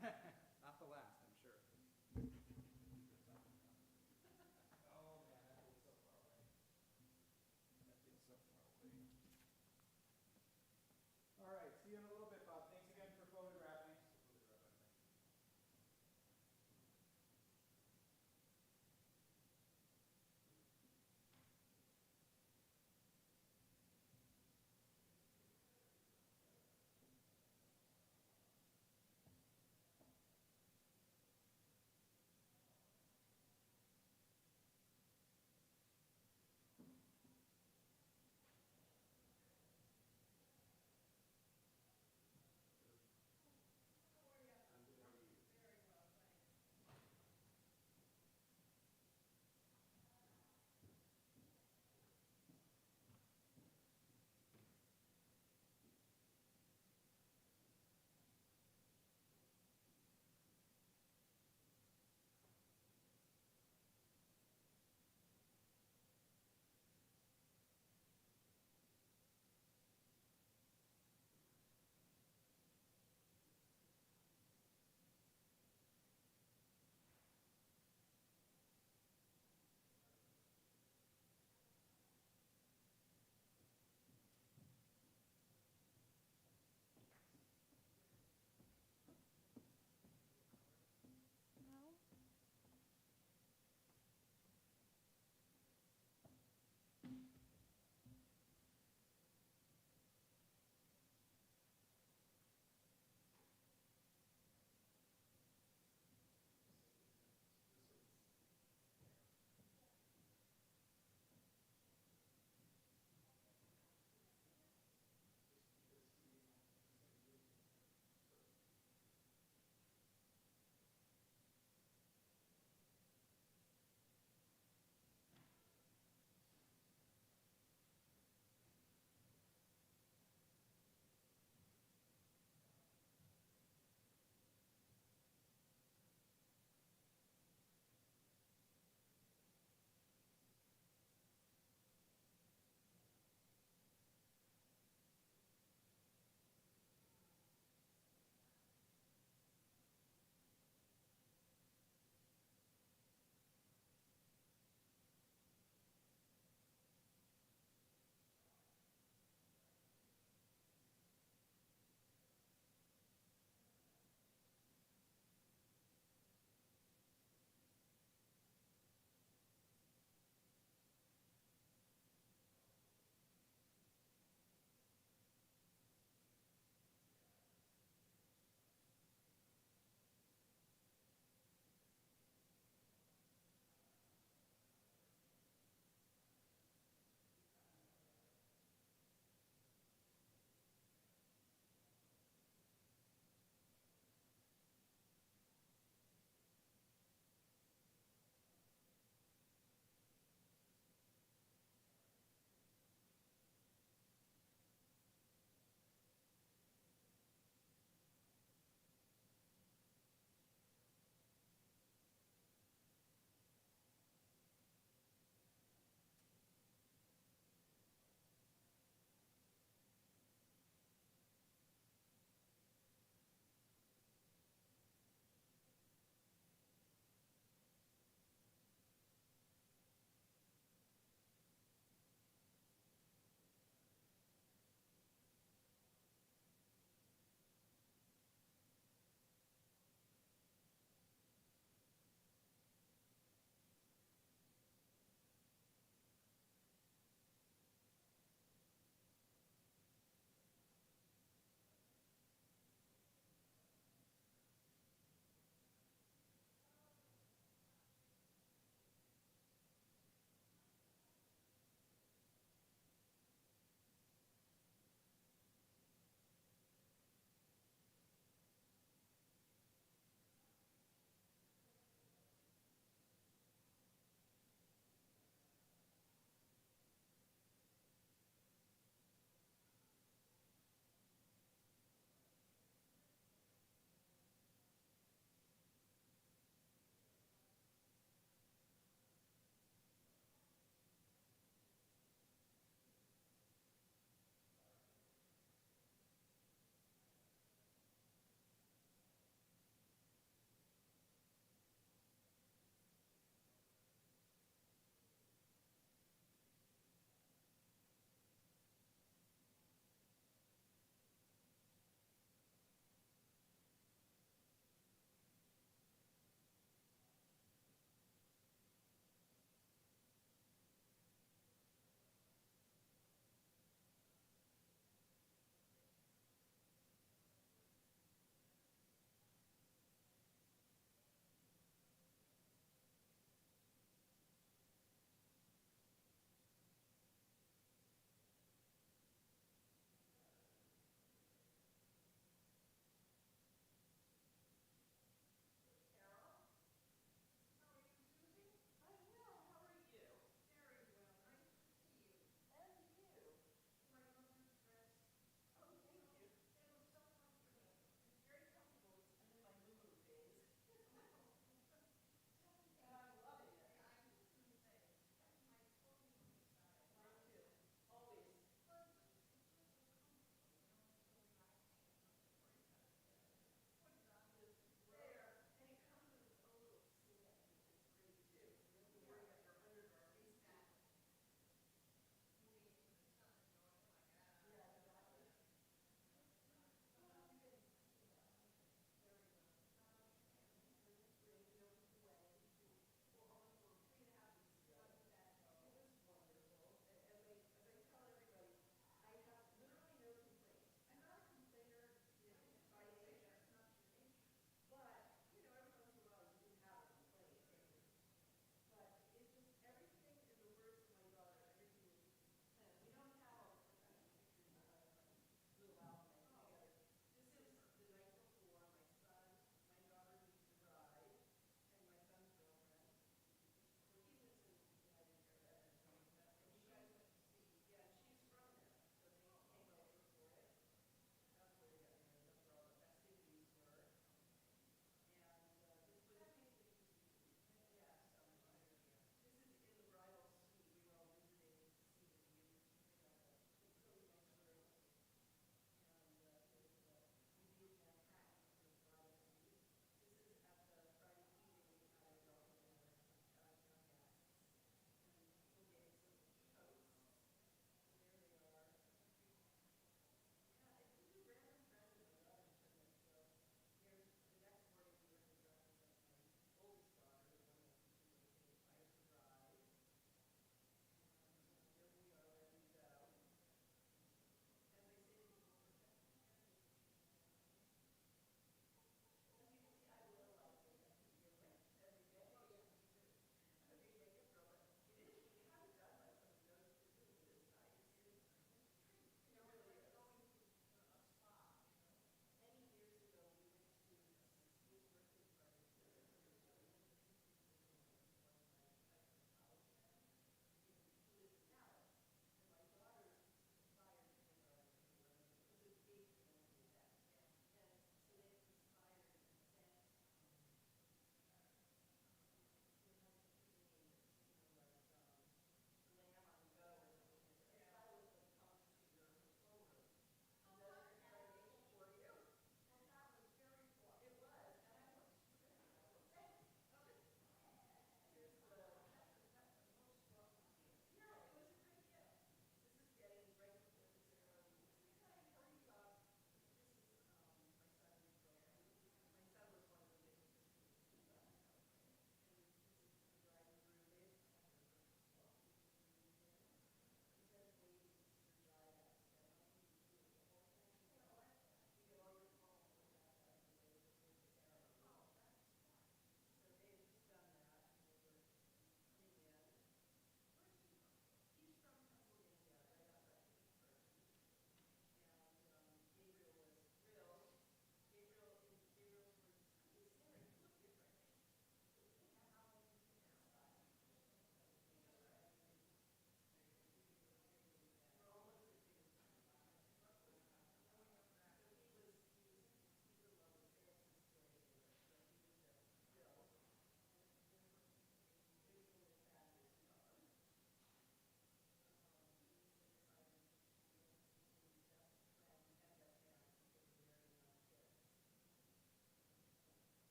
Not the last, I'm sure. Oh man, that feels so far away. That feels so far away. All right, see you in a little bit, Bob. Thanks again for photographing.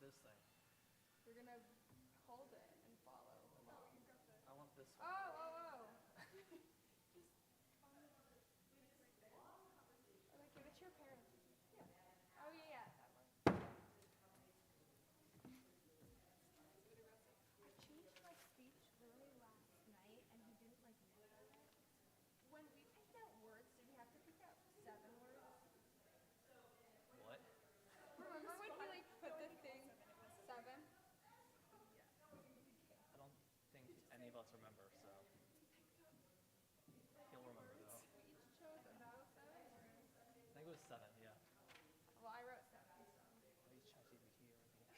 this thing. You're gonna hold it and follow. No, you got the. I want this Oh, one. oh, oh. Just follow it right there. Or like give it to your parents. Yeah. Oh yeah, yeah, that one. I changed my speech literally last night, and he didn't like look at it. When we picked out words, did we have to pick out 7 words? What? Remember when he like put the thing 7? I don't think any of us remember, so he'll remember though. We each chose about 7 words. I think it was 7, yeah. Well, I wrote 7, so. Maybe ChatGPT or the Torah.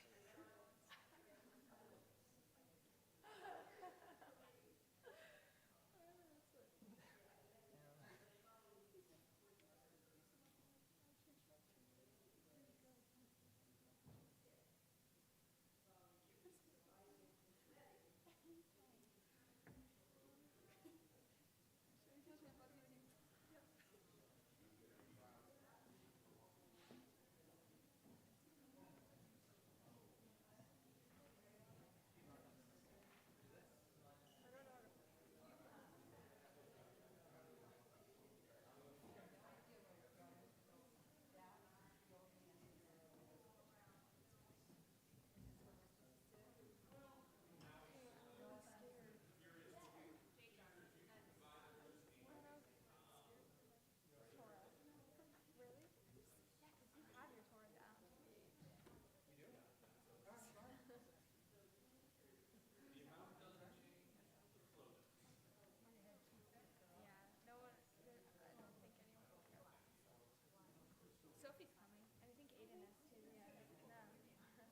Really? Yeah, because you have your Torah down. You do? Alright, fine. The amount doesn't change, the flow does. Yeah, no one, I don't think anyone will care. Sophie's coming, and I think Aiden is too. Yeah. No.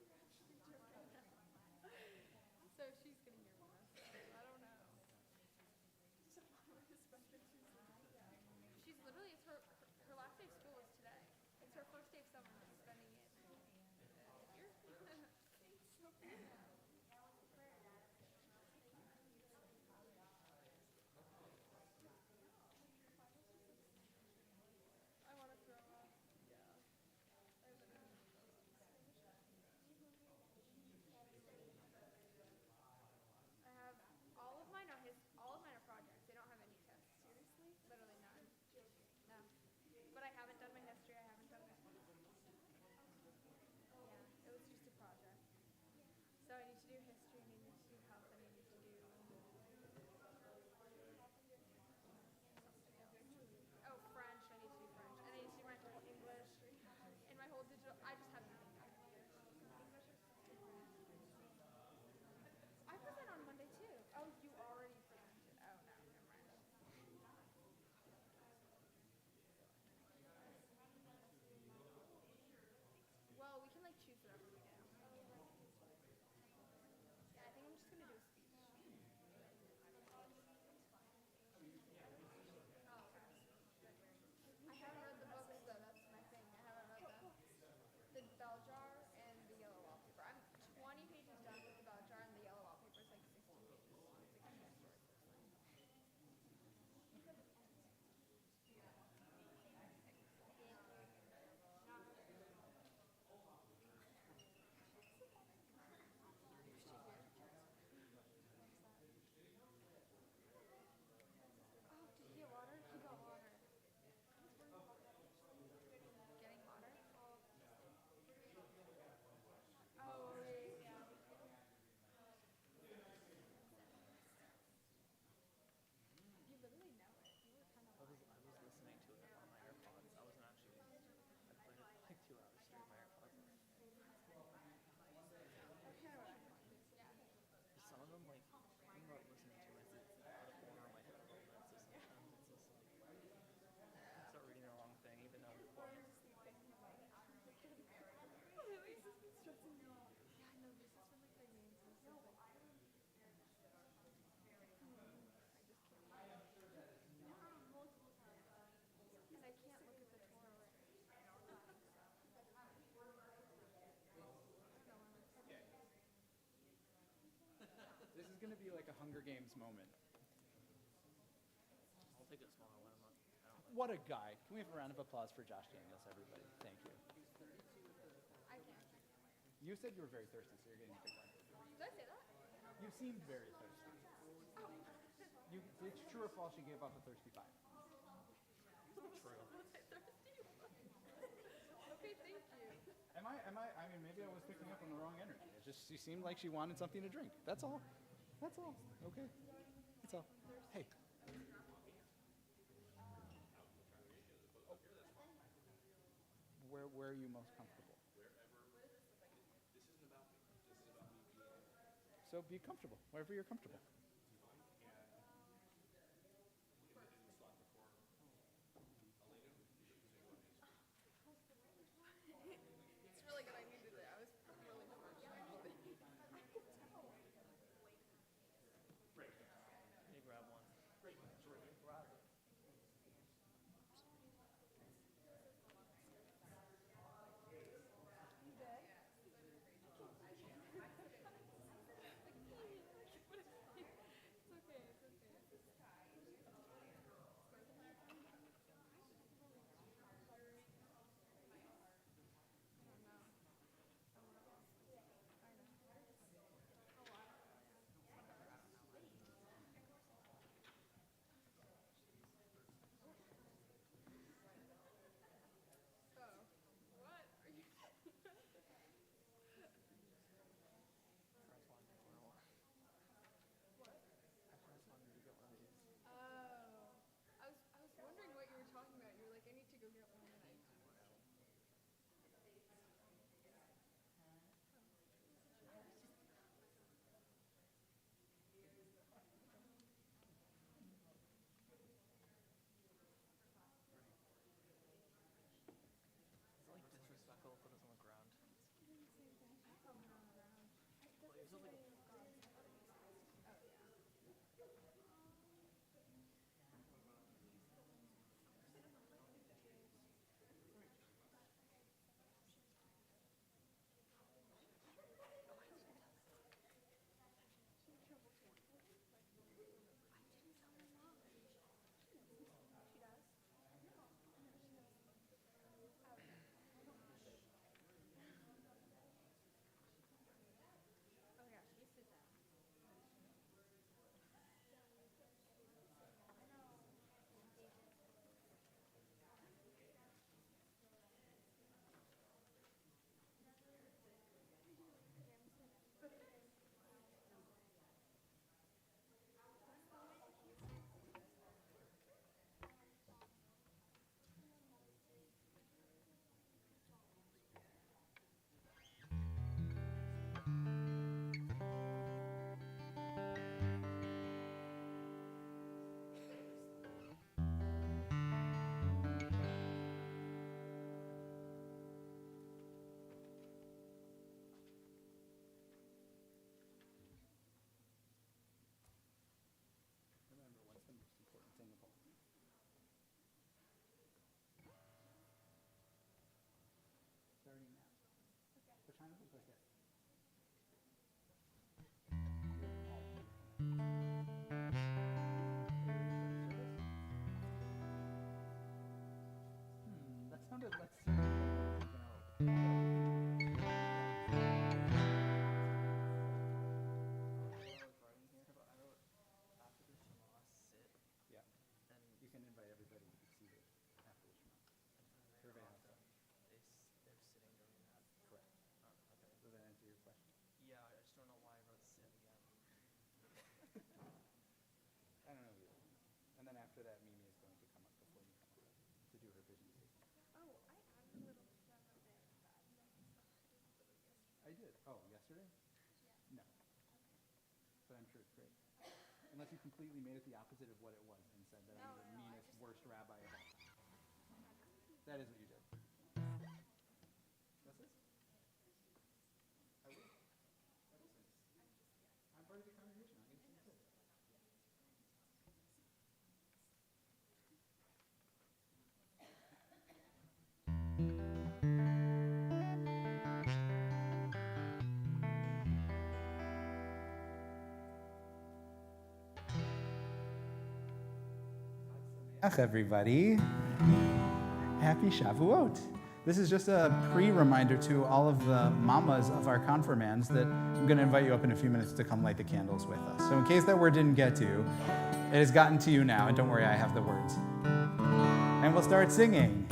So she's gonna hear from us. I don't know. She's literally, it's her last day of school is today. It's her first day of summer. She's spending it here. Thanks, Sophie. I want to throw up. Yeah. I literally. I have all of mine are projects. They don't have any tests. Seriously? Literally none. Joking. No. But I haven't done my history. I haven't done my. Yeah, it was just a project. So I need to do history, and I need to do health, and I need to do something else. Oh, French. I need to do French. And I need to do my whole English and my whole digital. I just have nothing done here. English or I present on Monday too. Oh, you already presented. Oh no, never mind. Well, we can like choose whatever we do. Yeah, I think I'm just gonna do a speech. Oh, okay. I haven't read the books though. That's my thing. I haven't read them. The bell jar and the yellow wallpaper. I'm 20 pages done with the bell jar, and the yellow wallpaper is like 16 pages long. It's like a short story. Oh, did he get water? He got water. Getting water? Oh, yeah. You literally know it. You were kind of I was lying. listening to it on my AirPods. I wasn't actually. I played it for like 2 hours straight on my AirPods. That's kind of what I'm like. Yeah. Some of them, like, even about listening to it, it's out of order on my headphones. So sometimes it's just like, I start reading the wrong thing, even though it's Why are you sleeping? Really? This has been stressing me out. Yeah, no, this is from like the main source of like. I just can't. Multiple times. And I can't look at the Torah right now. I don't know when it's Okay. This is gonna be like a Hunger Games moment. I'll take a smaller one. I don't like. What a guy. Can we have a round of applause for Josh Daniels, everybody? Thank you. I can't. You said you were very thirsty, so you're getting a big one. Did I say that? You seemed very thirsty. It's true or false you gave up a thirsty five? True. Was I thirsty? Okay, thank you. I mean, maybe I was picking up on the wrong energy. It just, she seemed like she wanted something to drink. That's all. That's all. Okay. That's all. Hey. Where are you most comfortable? So be comfortable, wherever you're comfortable. It's really good. I needed it. I was really parched actually. You grab one. You did? It's okay. It's okay. I don't know. I know. A lot. Oh, what are you? What? I just wanted to get one of these. Oh, I was wondering what you were talking about. You were like, I need to go get one, and I. It's like disrespectful to put this on the ground. Doing the same thing. I don't know around. It Well, doesn't it's just say like God's. Oh yeah. She had trouble too. I didn't tell my mom. She does. She does. No, she does. Oh yeah. Oh yeah, she sit down. I know. Remember, what's the most important thing of all? 30 now. What time is it? Right there. That sounded less serious than I was thinking. I was writing here, but I wrote after the Shema, sit, Yeah. and You can invite everybody to be seated after the Shema. they're Everybody has that. they're sitting during that. Correct. Oh, okay. Does that answer your question? Yeah, I just don't know why I wrote sit again. I don't know either. And then after that, Mimi is going to come up before you come up to do her vision statement. Oh, I added a little to them a bit, but no, it's not. I did a little yesterday. I did. Oh, yesterday? Yeah. No. But I'm sure it's great. Unless you completely made it the opposite of what it was and said that I'm the No, I meanest, just- worst rabbi of all time. That is what you did. What's this? I will. I will sing. I'm part of the congregation. I'm going to sing too. Everybody. Happy Shavuot. This is just a pre-reminder to all of the mamas of our confirmands that I'm going to invite you up in a few minutes to come light the candles with us. So in case that word didn't get to you, it has gotten to you now, and don't worry, I have the words. And we'll start singing.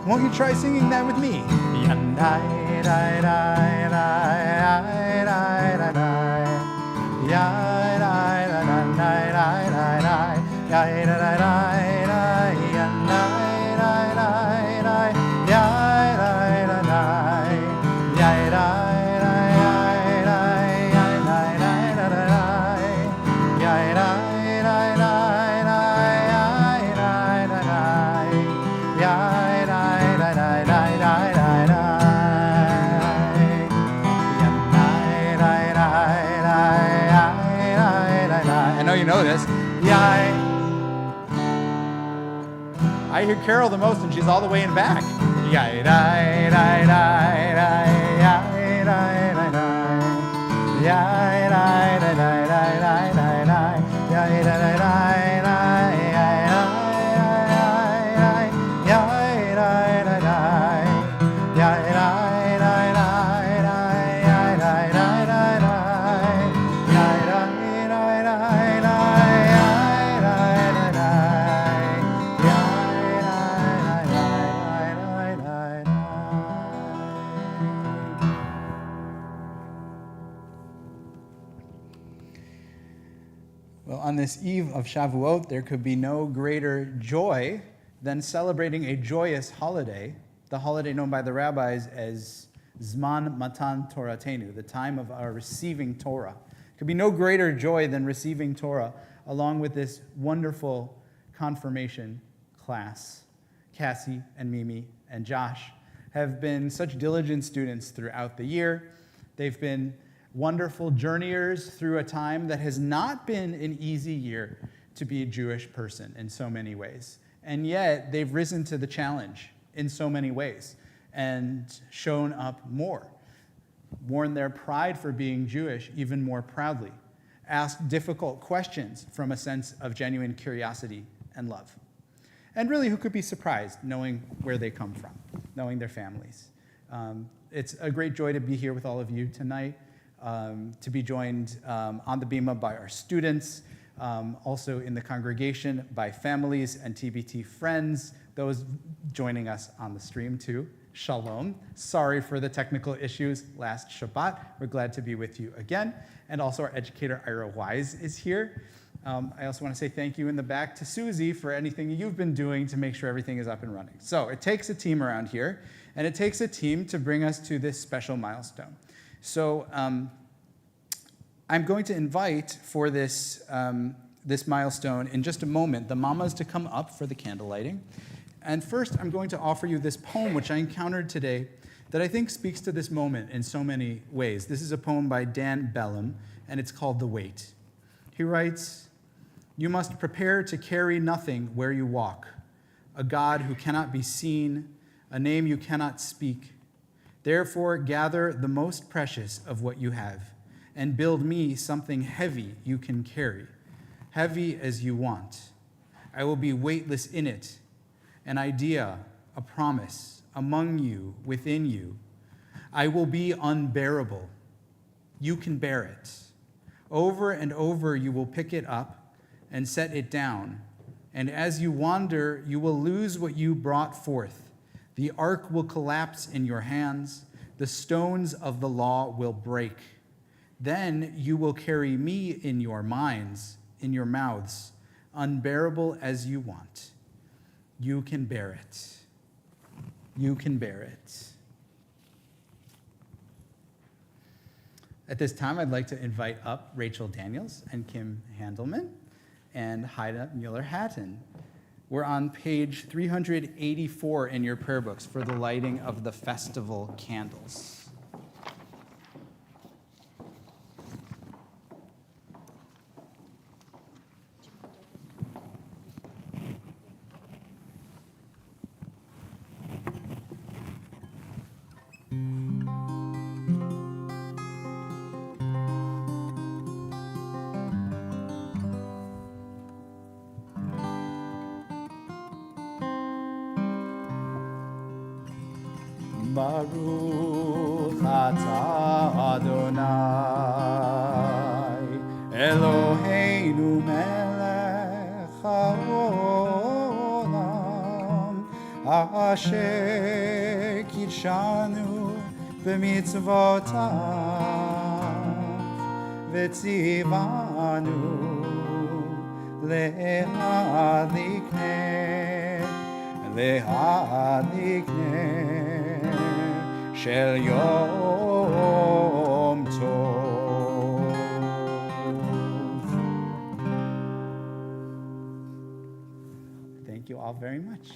Won't you try singing that with me? I know you know this. I hear Carol the most, and she's all the way in back. Well, on this eve of Shavuot, there could be no greater joy than celebrating a joyous holiday, the holiday known by the rabbis as Zman Matan Toratenu, the time of our receiving Torah. There could be no greater joy than receiving Torah along with this wonderful confirmation class. Cassie and Mimi and Josh have been such diligent students throughout the year. They've been wonderful journeyers through a time that has not been an easy year to be a Jewish person in so many ways. And yet, they've risen to the challenge in so many ways and shown up more, worn their pride for being Jewish even more proudly, asked difficult questions from a sense of genuine curiosity and love. And really, who could be surprised knowing where they come from, knowing their families? It's a great joy to be here with all of you tonight. To be joined on the bima by our students, also in the congregation by families and TBT friends, those joining us on the stream too. Shalom. Sorry for the technical issues last Shabbat. We're glad to be with you again. And also our educator, Ira Wise, is here. I also want to say thank you in the back to Susie for anything you've been doing to make sure everything is up and running. So it takes a team around here, and it takes a team to bring us to this special milestone. So I'm going to invite for this, this milestone in just a moment the mamas to come up for the candle lighting. And first, I'm going to offer you this poem, which I encountered today, that I think speaks to this moment in so many ways. This is a poem by Dan Bellum, and it's called The Weight. He writes, "You must prepare to carry nothing where you walk, a God who cannot be seen, a name you cannot speak. Therefore, gather the most precious of what you have, and build me something heavy you can carry, heavy as you want. I will be weightless in it, an idea, a promise, among you, within you. I will be unbearable. You can bear it. Over and over you will pick it up and set it down, and as you wander, you will lose what you brought forth. The ark will collapse in your hands. The stones of the law will break. Then you will carry me in your minds, in your mouths, unbearable as you want. You can bear it. You can bear it. At this time, I'd like to invite up Rachel Daniels and Kim Handelman and Haida Mueller-Hatton. We're on page 384 in your prayer books for the lighting of the festival candles. Baruch atah Adonai Eloheinu melech haolam asher kidshanu b'mitzvotav v'tzivanu להדליקנר של יום טוב. Thank you all very much.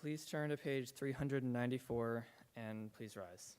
Please turn to page 394 and please rise.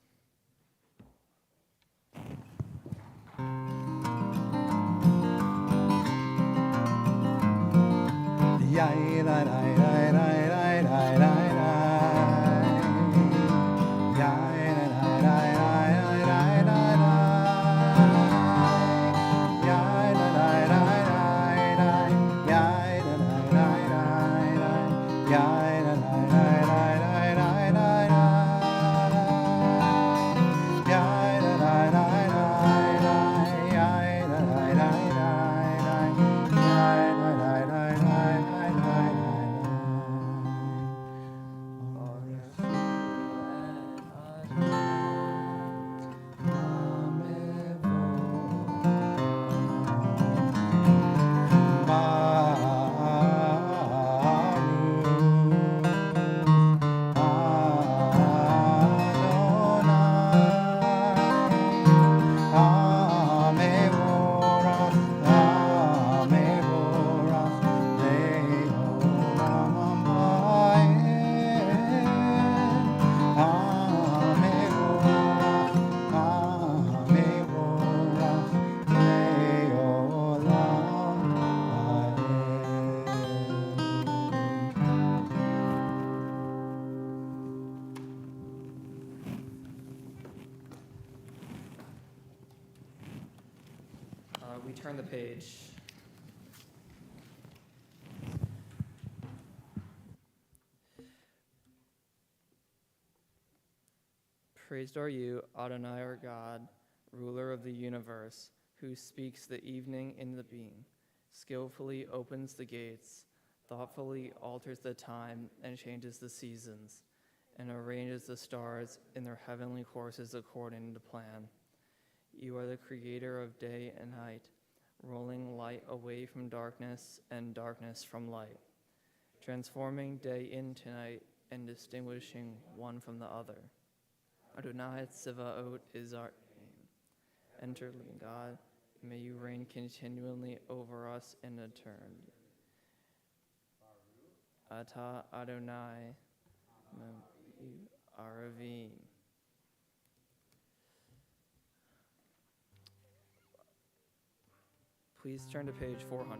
We turn the page. Praised are you, Adonai our God, ruler of the universe, who speaks the evening in the being, skillfully opens the gates, thoughtfully alters the time and changes the seasons, and arranges the stars in their heavenly courses according to plan. You are the creator of day and night, rolling light away from darkness and darkness from light, transforming day into night and distinguishing one from the other. Adonai Tzivaot is our name. Enter, living God, may you reign continually over us in eternity. Ata Adonai Aravim. Please turn to page 400.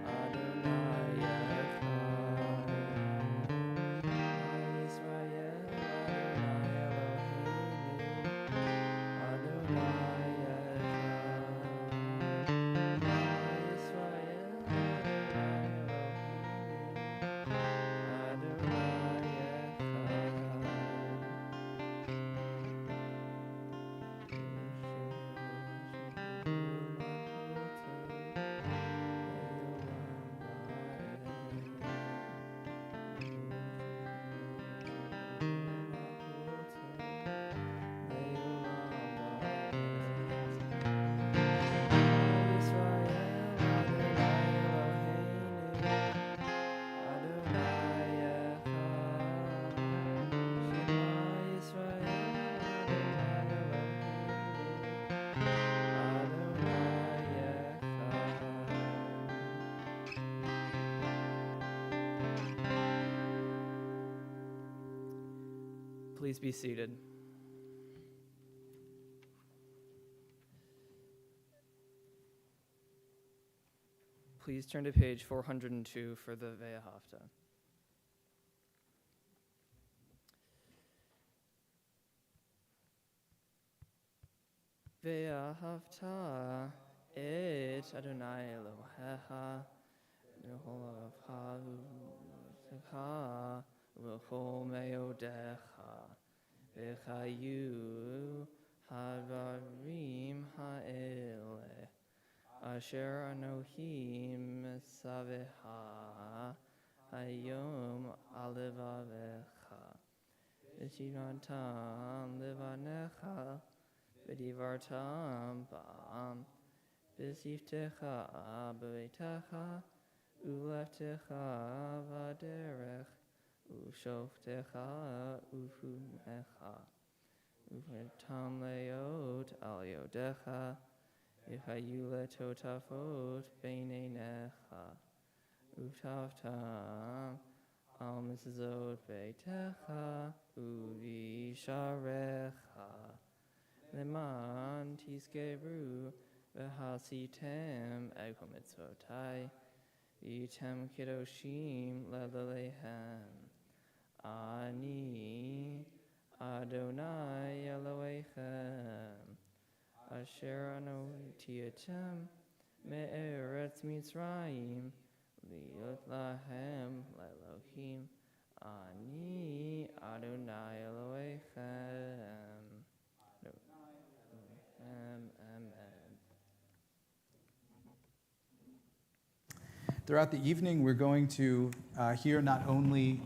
Adonai Please be seated. Please turn to page 402 for the Ve'ahavta. Ve'ahavta et Adonai Elohecha v'chol avcha v'chol meodecha v'chayu hadarim ha'ele asher anohim saveha hayom alevavecha v'shivantam levanecha v'divartam ba'am v'siftecha b'veitecha uleftecha v'derech u'shoftecha u'fumecha u'vetam leot al yodecha v'chayu letotafot beinenecha u'taftam al mizazot beitecha u'visharecha leman tiskeru v'hasitem eko mitzvotai v'yitem kedoshim lelehem ani Adonai Elohechem asher anotiatem me'eretz Mitzrayim liot lahem lelohim ani Adonai Elohechem. Throughout the evening, we're going to hear not only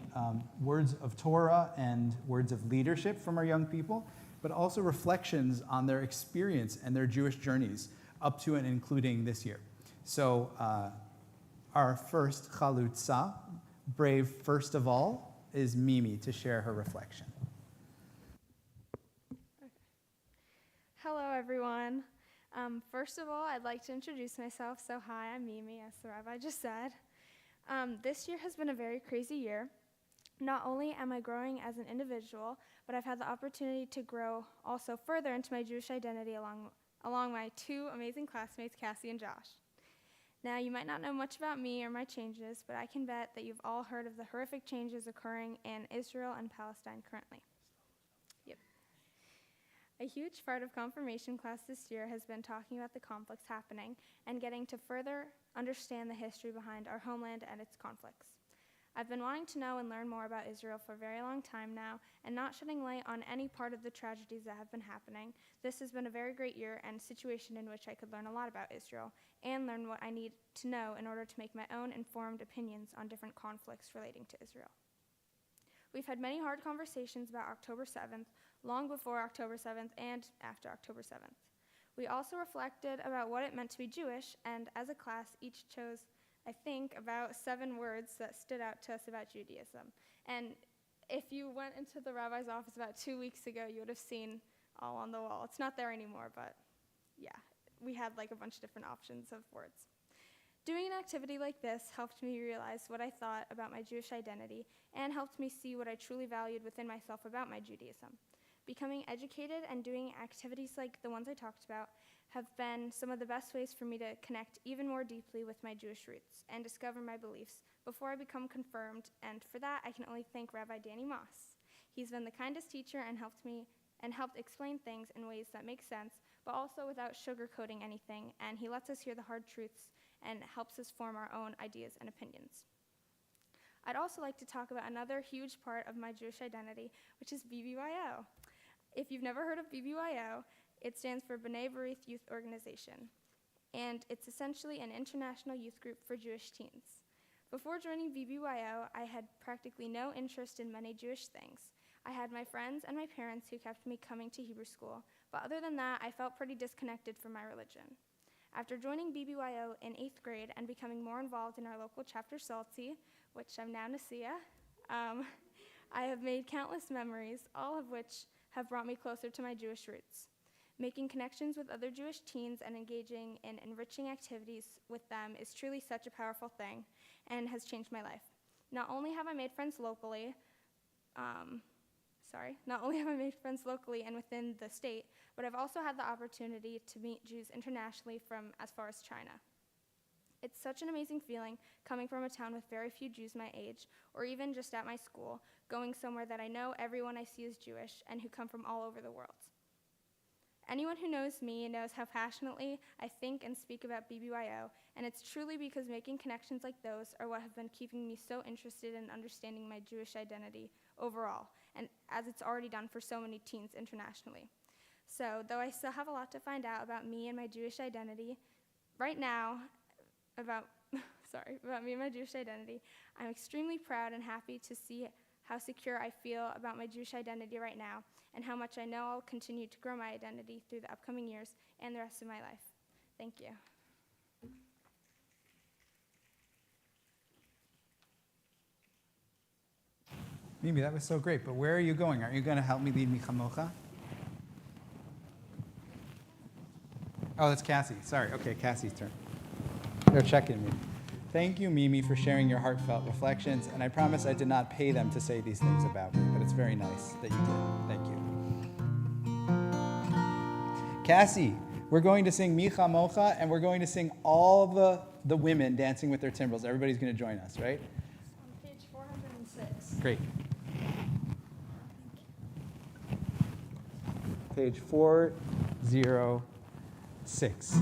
words of Torah and words of leadership from our young people, but also reflections on their experience and their Jewish journeys up to and including this year. So our first chalutza, brave first of all, is Mimi to share her reflection. Hello, everyone. First of all, I'd like to introduce myself. So hi, I'm Mimi, as the rabbi just said. This year has been a very crazy year. Not only am I growing as an individual, but I've had the opportunity to grow also further into my Jewish identity along my two amazing classmates, Cassie and Josh. Now, you might not know much about me or my changes, but I can bet that you've all heard of the horrific changes occurring in Israel and Palestine currently. A huge part of confirmation class this year has been talking about the conflicts happening and getting to further understand the history behind our homeland and its conflicts. I've been wanting to know and learn more about Israel for a very long time now, and not shedding light on any part of the tragedies that have been happening. This has been a very great year and situation in which I could learn a lot about Israel and learn what I need to know in order to make my own informed opinions on different conflicts relating to Israel. We've had many hard conversations about October 7th, long before October 7th and after October 7th. We also reflected about what it meant to be Jewish, and as a class, each chose, I think, about 7 words that stood out to us about Judaism. And if you went into the rabbi's office about 2 weeks ago, you would have seen all on the wall. It's not there anymore, but yeah, we had like a bunch of different options of words. Doing an activity like this helped me realize what I thought about my Jewish identity and helped me see what I truly valued within myself about my Judaism. Becoming educated and doing activities like the ones I talked about have been some of the best ways for me to connect even more deeply with my Jewish roots and discover my beliefs before I become confirmed, and for that I can only thank Rabbi Danny Moss. He's been the kindest teacher and helped explain things in ways that make sense, but also without sugarcoating anything, and he lets us hear the hard truths and helps us form our own ideas and opinions. I'd also like to talk about another huge part of my Jewish identity, which is BBYO. If you've never heard of BBYO, it stands for B'nai B'rith Youth Organization, and it's essentially an international youth group for Jewish teens. Before joining BBYO, I had practically no interest in many Jewish things. I had my friends and my parents who kept me coming to Hebrew school, but other than that, I felt pretty disconnected from my religion. After joining BBYO in 8th grade and becoming more involved in our local chapter Salty, which I'm now Nasia, I have made countless memories, all of which have brought me closer to my Jewish roots. Making connections with other Jewish teens and engaging in enriching activities with them is truly such a powerful thing and has changed my life. Not only have I made friends locally, not only have I made friends locally and within the state, but I've also had the opportunity to meet Jews internationally from as far as China. It's such an amazing feeling coming from a town with very few Jews my age, or even just at my school, going somewhere that I know everyone I see is Jewish and who come from all over the world. Anyone who knows me knows how passionately I think and speak about BBYO, and it's truly because making connections like those are what have been keeping me so interested in understanding my Jewish identity overall, and as it's already done for so many teens internationally. So, though I still have a lot to find out about me and my Jewish identity, right now, about me and my Jewish identity, I'm extremely proud and happy to see how secure I feel about my Jewish identity right now, and how much I know I'll continue to grow my identity through the upcoming years and the rest of my life. Thank you. Mimi, that was so great, but where are you going? Aren't you going to help me lead Michamocha? Oh, that's Cassie. Sorry. Okay, Cassie's turn. Go check in, Mimi. Thank you, Mimi, for sharing your heartfelt reflections, and I promise I did not pay them to say these things about me, but it's very nice that you did. Thank you. Cassie, we're going to sing Micha Mocha, and we're going to sing all the women dancing with their timbrels. Everybody's going to join us, right? On page 406. Great. Page 406.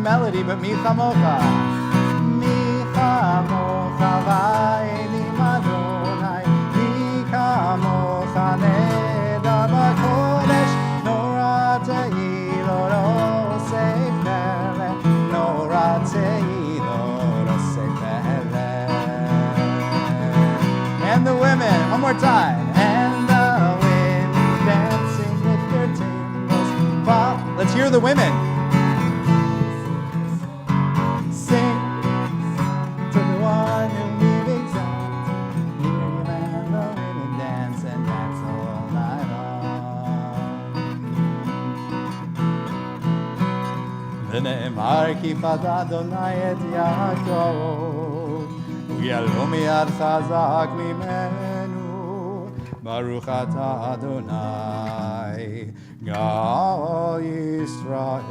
Melody, but Micha Mocha. Micha Mocha v'elim Adonai, Micha Mocha neda b'kodesh, Nora te'ilo rosei pele, Nora te'ilo rosei pele. And the women, one more time. And the women dancing with their timbals. Well, let's hear the women. ונאמר כי פדה אדוני את יעקב ויעלו מיד חזק ממנו ברוך אתה אדוני גאל ישראל.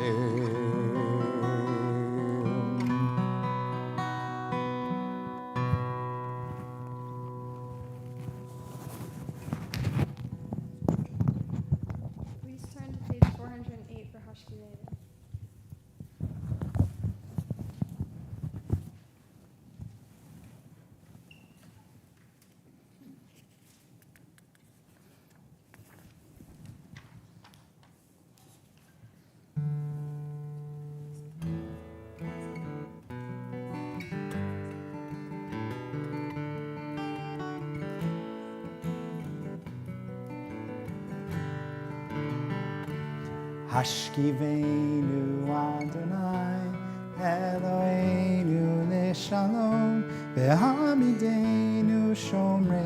Please turn to page 408 for Hashkiyahu. Hashkivenu Adonai Eloheinu leshalom Ve'hamidenu shomreinu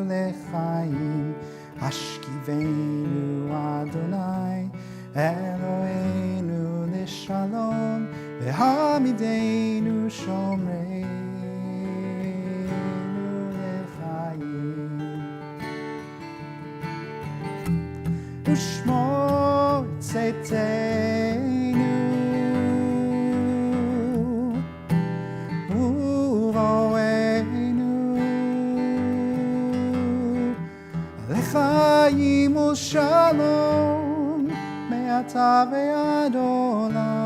lechaim Hashkivenu Adonai Eloheinu leshalom Ve'hamidenu shomreinu lechaim Ushmo tzeteinu uvoenu lechaim u'shalom me'ata ve'ad olam.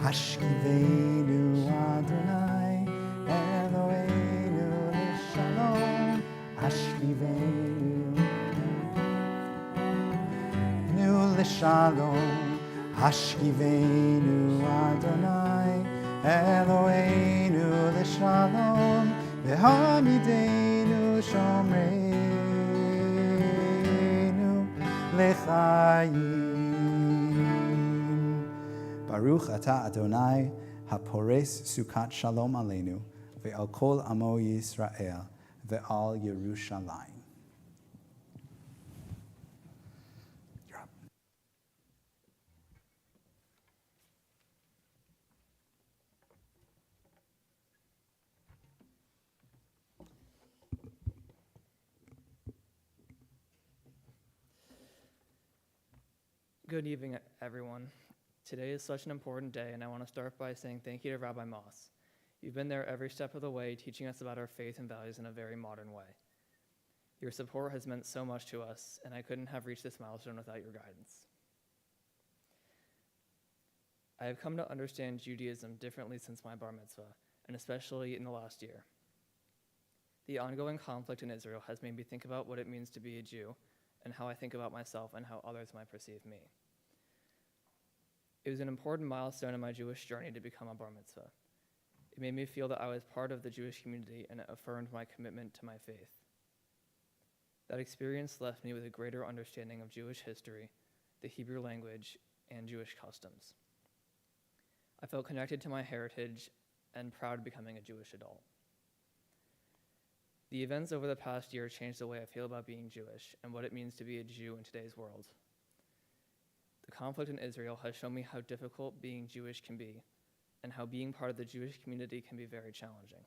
Hashkivenu Adonai Eloheinu leshalom Hashkivenu leshalom Hashkivenu Adonai Eloheinu leshalom Ve'hamidenu shomreinu lechaim Baruch Ata Adonai Hapores Sukat Shalom Aleinu Ve'al Kol Amo Yisrael Ve'al Yerushalayim. You're up. Good evening, everyone. Today is such an important day, and I want to start by saying thank you to Rabbi Moss. You've been there every step of the way, teaching us about our faith and values in a very modern way. Your support has meant so much to us, and I couldn't have reached this milestone without your guidance. I have come to understand Judaism differently since my bar mitzvah, and especially in the last year. The ongoing conflict in Israel has made me think about what it means to be a Jew, and how I think about myself and how others might perceive me. It was an important milestone in my Jewish journey to become a bar mitzvah. It made me feel that I was part of the Jewish community, and it affirmed my commitment to my faith. That experience left me with a greater understanding of Jewish history, the Hebrew language, and Jewish customs. I felt connected to my heritage and proud of becoming a Jewish adult. The events over the past year changed the way I feel about being Jewish and what it means to be a Jew in today's world. The conflict in Israel has shown me how difficult being Jewish can be, and how being part of the Jewish community can be very challenging.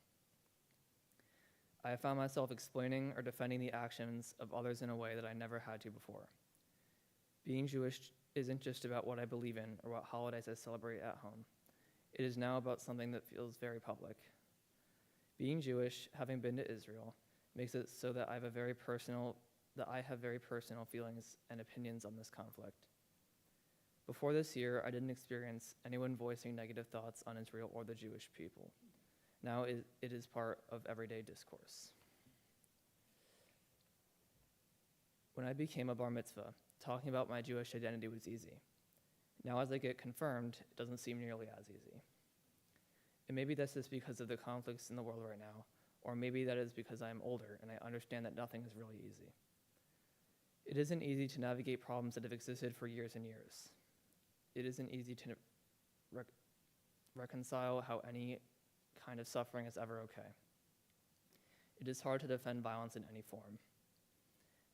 I have found myself explaining or defending the actions of others in a way that I never had to before. Being Jewish isn't just about what I believe in or what holidays I celebrate at home. It is now about something that feels very public. Being Jewish, having been to Israel, makes it so that I have very personal feelings and opinions on this conflict. Before this year, I didn't experience anyone voicing negative thoughts on Israel or the Jewish people. Now it is part of everyday discourse. When I became a bar mitzvah, talking about my Jewish identity was easy. Now as I get confirmed, it doesn't seem nearly as easy. And maybe this is because of the conflicts in the world right now, or maybe that is because I'm older and I understand that nothing is really easy. It isn't easy to navigate problems that have existed for years and years. It isn't easy to reconcile how any kind of suffering is ever okay. It is hard to defend violence in any form.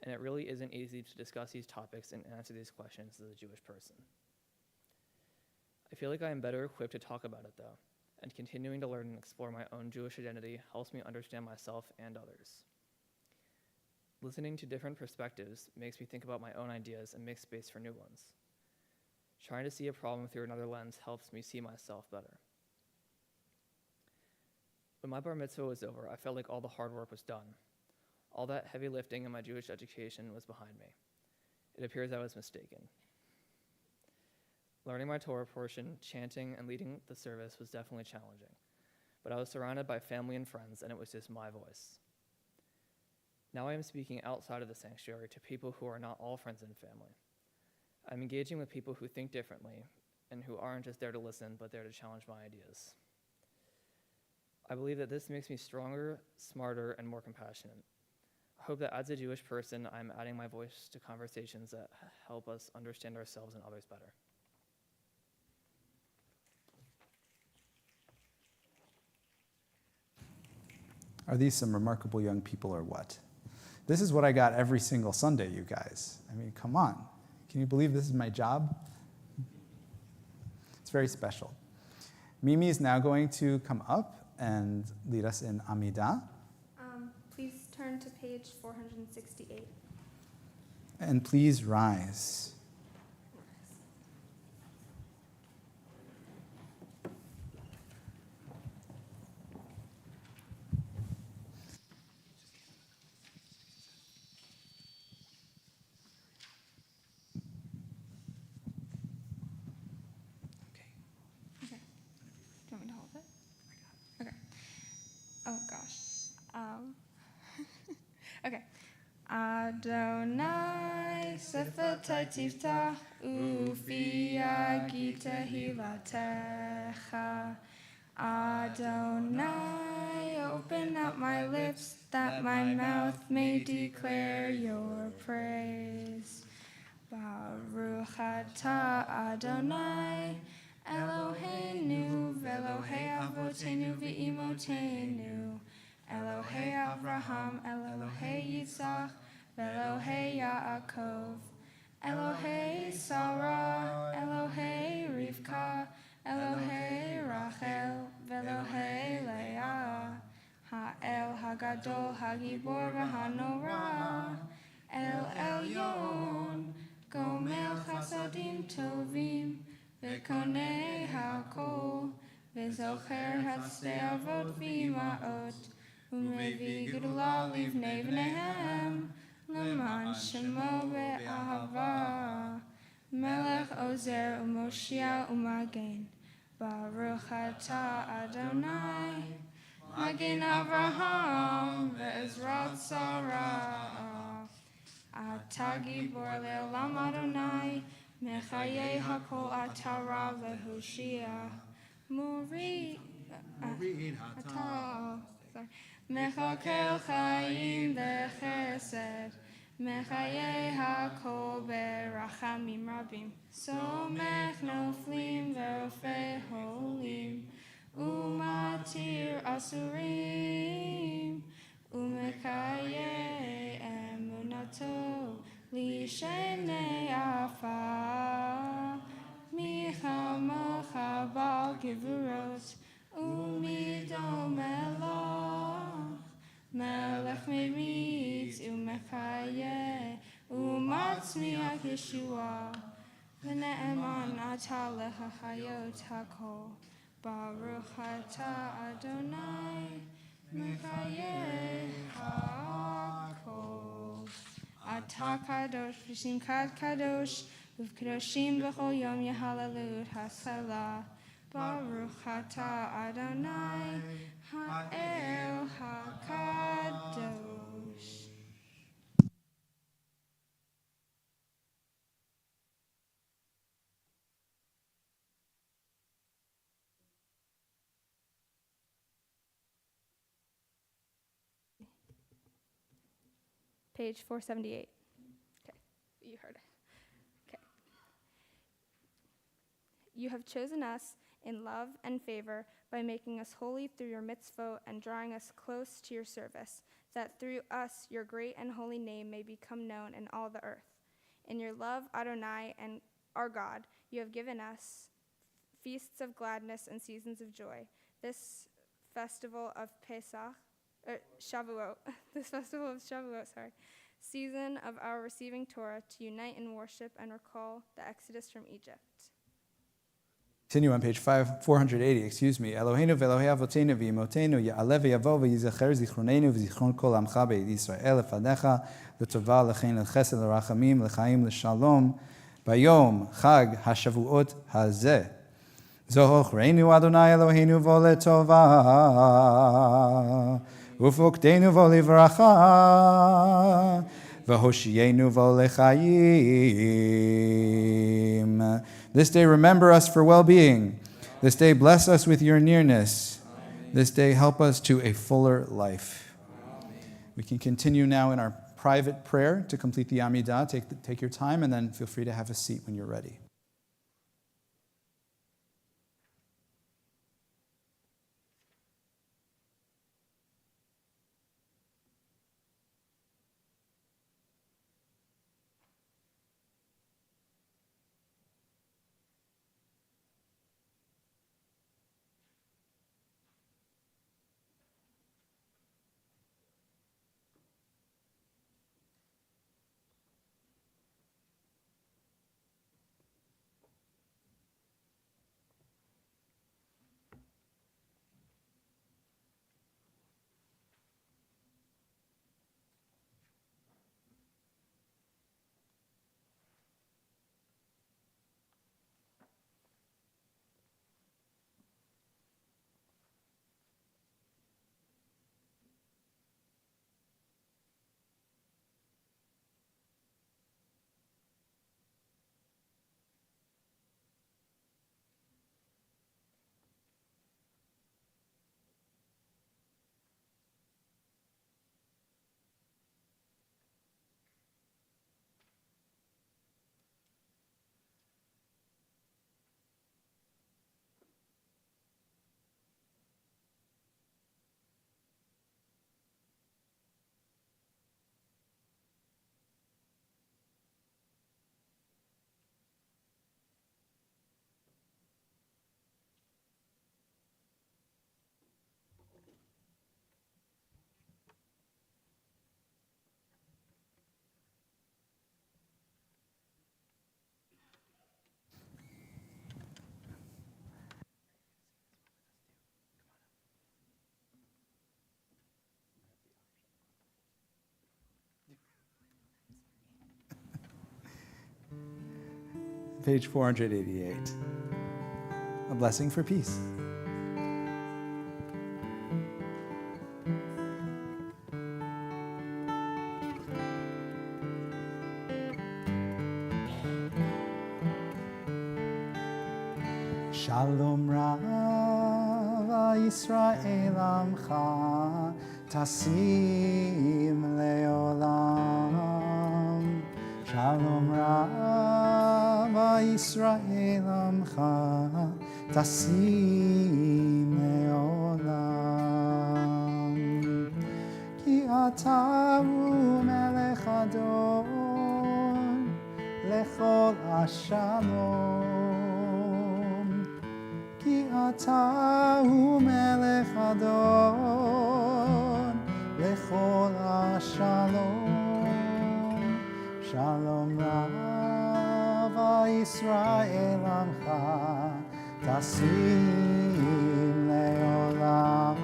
And it really isn't easy to discuss these topics and answer these questions as a Jewish person. I feel like I am better equipped to talk about it though, and continuing to learn and explore my own Jewish identity helps me understand myself and others. Listening to different perspectives makes me think about my own ideas and make space for new ones. Trying to see a problem through another lens helps me see myself better. When my bar mitzvah was over, I felt like all the hard work was done. All that heavy lifting in my Jewish education was behind me. It appears I was mistaken. Learning my Torah portion, chanting, and leading the service was definitely challenging, but I was surrounded by family and friends, and it was just my voice. Now I am speaking outside of the sanctuary to people who are not all friends and family. I'm engaging with people who think differently and who aren't just there to listen, but there to challenge my ideas. I believe that this makes me stronger, smarter, and more compassionate. I hope that as a Jewish person, I'm adding my voice to conversations that help us understand ourselves and others better. Are these some remarkable young people or what? This is what I got every single Sunday, you guys. I mean, come on. Can you believe this is my job? It's very special. Mimi is now going to come up and lead us in Amidah. Please turn to page 468. And please rise. Okay. Do you want me to hold it? Okay. Oh gosh. Okay. Adonai sefatai tiftach ufi agita hilatecha. Adonai, open up my lips that my mouth may declare your praise. Baruch atah Adonai, Eloheinu ve'Elohei avotenu ve'imotenu, Elohei Avraham, Elohei Yitzchak, ve'Elohei Yaakov, Elohei Sarah, Elohei Rivka, Elohei Rachel, ve'Elohei Leah, Ha'el Hagadol Hagibor v'Hanora, El Elyon, Gomel Chasadim Tovim, Ve'konei Hakol, Ve'zocher Hatzei Avot V'ima'ot, U'mevi Gedula Livnei V'nehem, L'man Shemo Be'ahava, Melech Ozer U'Moshia U'Magen, Baruch atah Adonai, Magen Avraham, Ve'ezrat Sarah, Atah Gibor Le'olam Adonai, Mechayei Hakol Atah Rav Le'Hoshia, Murid Atah, Mechakel Chaim Le'Chesed, Mechayei Hakol Be'Rachamim Rabim, Somech Noflim Ve'Rofei Holim, Umatir Asurim, Umekayei Emunato, Lishenei Afa, Michamocha Bal Gevurot, Umidom Melech, Melech Meritz, Umekayei, Umatzmiach Yeshua, V'ne'eman atah lehachayot hakol, Baruch atah Adonai, Mechayei hakol. Atah kadosh v'shimkat kadosh, Uv'kadoshim b'chol yom yehalelu hasala. Baruch atah Adonai, Ha'el hakadosh. Page 478. Okay, you heard it. Okay. You have chosen us in love and favor by making us holy through your mitzvot and drawing us close to your service, that through us your great and holy name may become known in all the earth. In your love, Adonai and our God, you have given us feasts of gladness and seasons of joy. This festival of Shavuot, season of our receiving Torah to unite in worship and recall the exodus from Egypt. Continue on page 480, Eloheinu ve'Elohei avotenu v'imotenu ya'aleh ve'yavo v'yizacher zichronenu v'zichron kol amcha be'ed Yisrael lefanecha l'tova l'chein l'chesed l'rachamim l'chaim l'shalom bayom chag hashavuot hazeh. Zochreinu Adonai Eloheinu vo letova ufukteinu vo livracha V'hoshienu v'olechayim. This day remember us for well-being. This day bless us with your nearness. This day help us to a fuller life. We can continue now in our private prayer to complete the Amidah. Take your time and then feel free to have a seat when you're ready. Page 488. A blessing for peace. Shalom Rav Yisrael Amcha Tasim Leolam. Shalom Rav Yisrael Amcha Tasim Leolam. Ki Atahu Melech Adon Lechol Ashalom. Ki Atahu Melech Adon Lechol Ashalom. Shalom Rav Yisrael Amcha Tasim Leolam.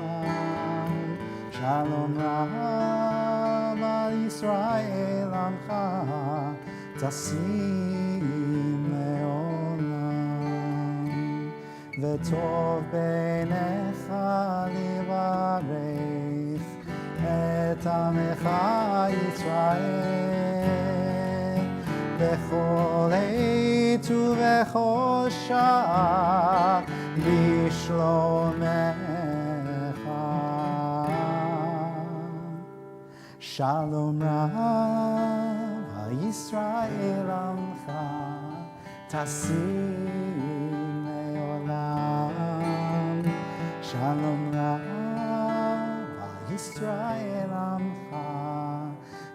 Shalom Rav Yisrael Amcha Tasim Leolam. V'tov beinecha livarech et amecha Yisrael bechol עת ובכל שעה בשלומך. Shalom Rav Yisrael Amcha Tasim Leolam. Shalom Rav Yisrael Amcha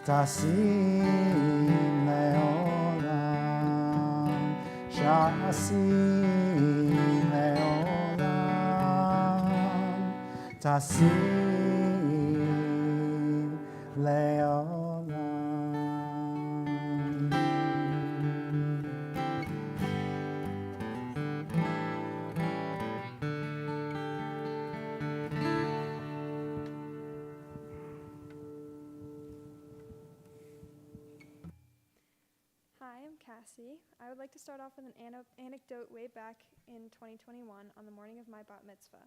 Tasim Leolam. Tasim Leolam. Tasim Leolam. Hi, I'm Cassie. I would like to start off with an anecdote way back in 2021 on the morning of my bat mitzvah.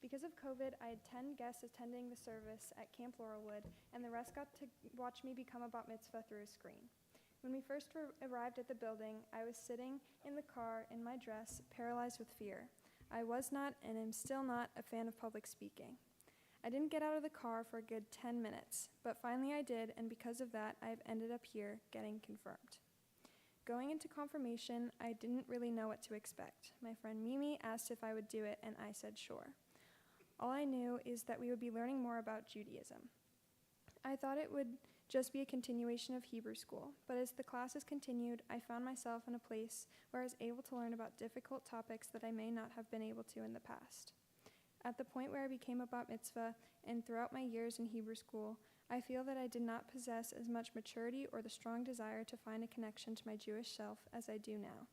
Because of COVID, I had 10 guests attending the service at Camp Laurelwood, and the rest got to watch me become a bat mitzvah through a screen. When we first arrived at the building, I was sitting in the car in my dress, paralyzed with fear. I was not, and am still not, a fan of public speaking. I didn't get out of the car for a good 10 minutes, but finally I did, and because of that, I have ended up here getting confirmed. Going into confirmation, I didn't really know what to expect. My friend Mimi asked if I would do it, and I said sure. All I knew is that we would be learning more about Judaism. I thought it would just be a continuation of Hebrew school, but as the classes continued, I found myself in a place where I was able to learn about difficult topics that I may not have been able to in the past. At the point where I became a bat mitzvah and throughout my years in Hebrew school, I feel that I did not possess as much maturity or the strong desire to find a connection to my Jewish self as I do now.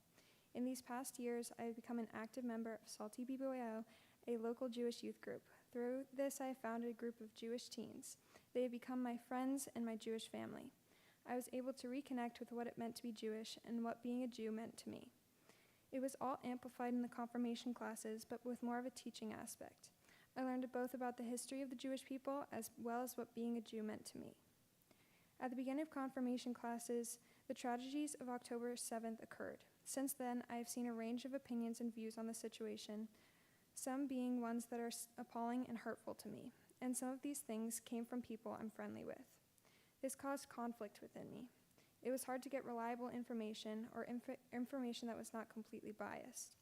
In these past years, I have become an active member of Salty BBYO, a local Jewish youth group. Through this, I have founded a group of Jewish teens. They have become my friends and my Jewish family. I was able to reconnect with what it meant to be Jewish and what being a Jew meant to me. It was all amplified in the confirmation classes, but with more of a teaching aspect. I learned both about the history of the Jewish people as well as what being a Jew meant to me. At the beginning of confirmation classes, the tragedies of October 7th occurred. Since then, I have seen a range of opinions and views on the situation, some being ones that are appalling and hurtful to me, and some of these things came from people I'm friendly with. This caused conflict within me. It was hard to get reliable information or information that was not completely biased.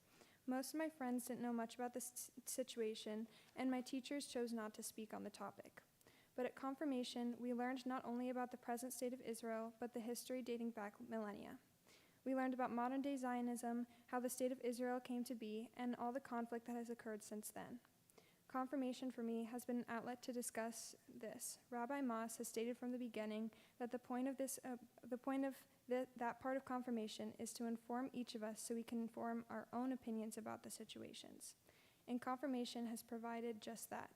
Most of my friends didn't know much about this situation, and my teachers chose not to speak on the topic. But at confirmation, we learned not only about the present state of Israel, but the history dating back millennia. We learned about modern-day Zionism, how the state of Israel came to be, and all the conflict that has occurred since then. Confirmation for me has been an outlet to discuss this. Rabbi Moss has stated from the beginning that the point of that part of confirmation is to inform each of us so we can form our own opinions about the situations. And confirmation has provided just that.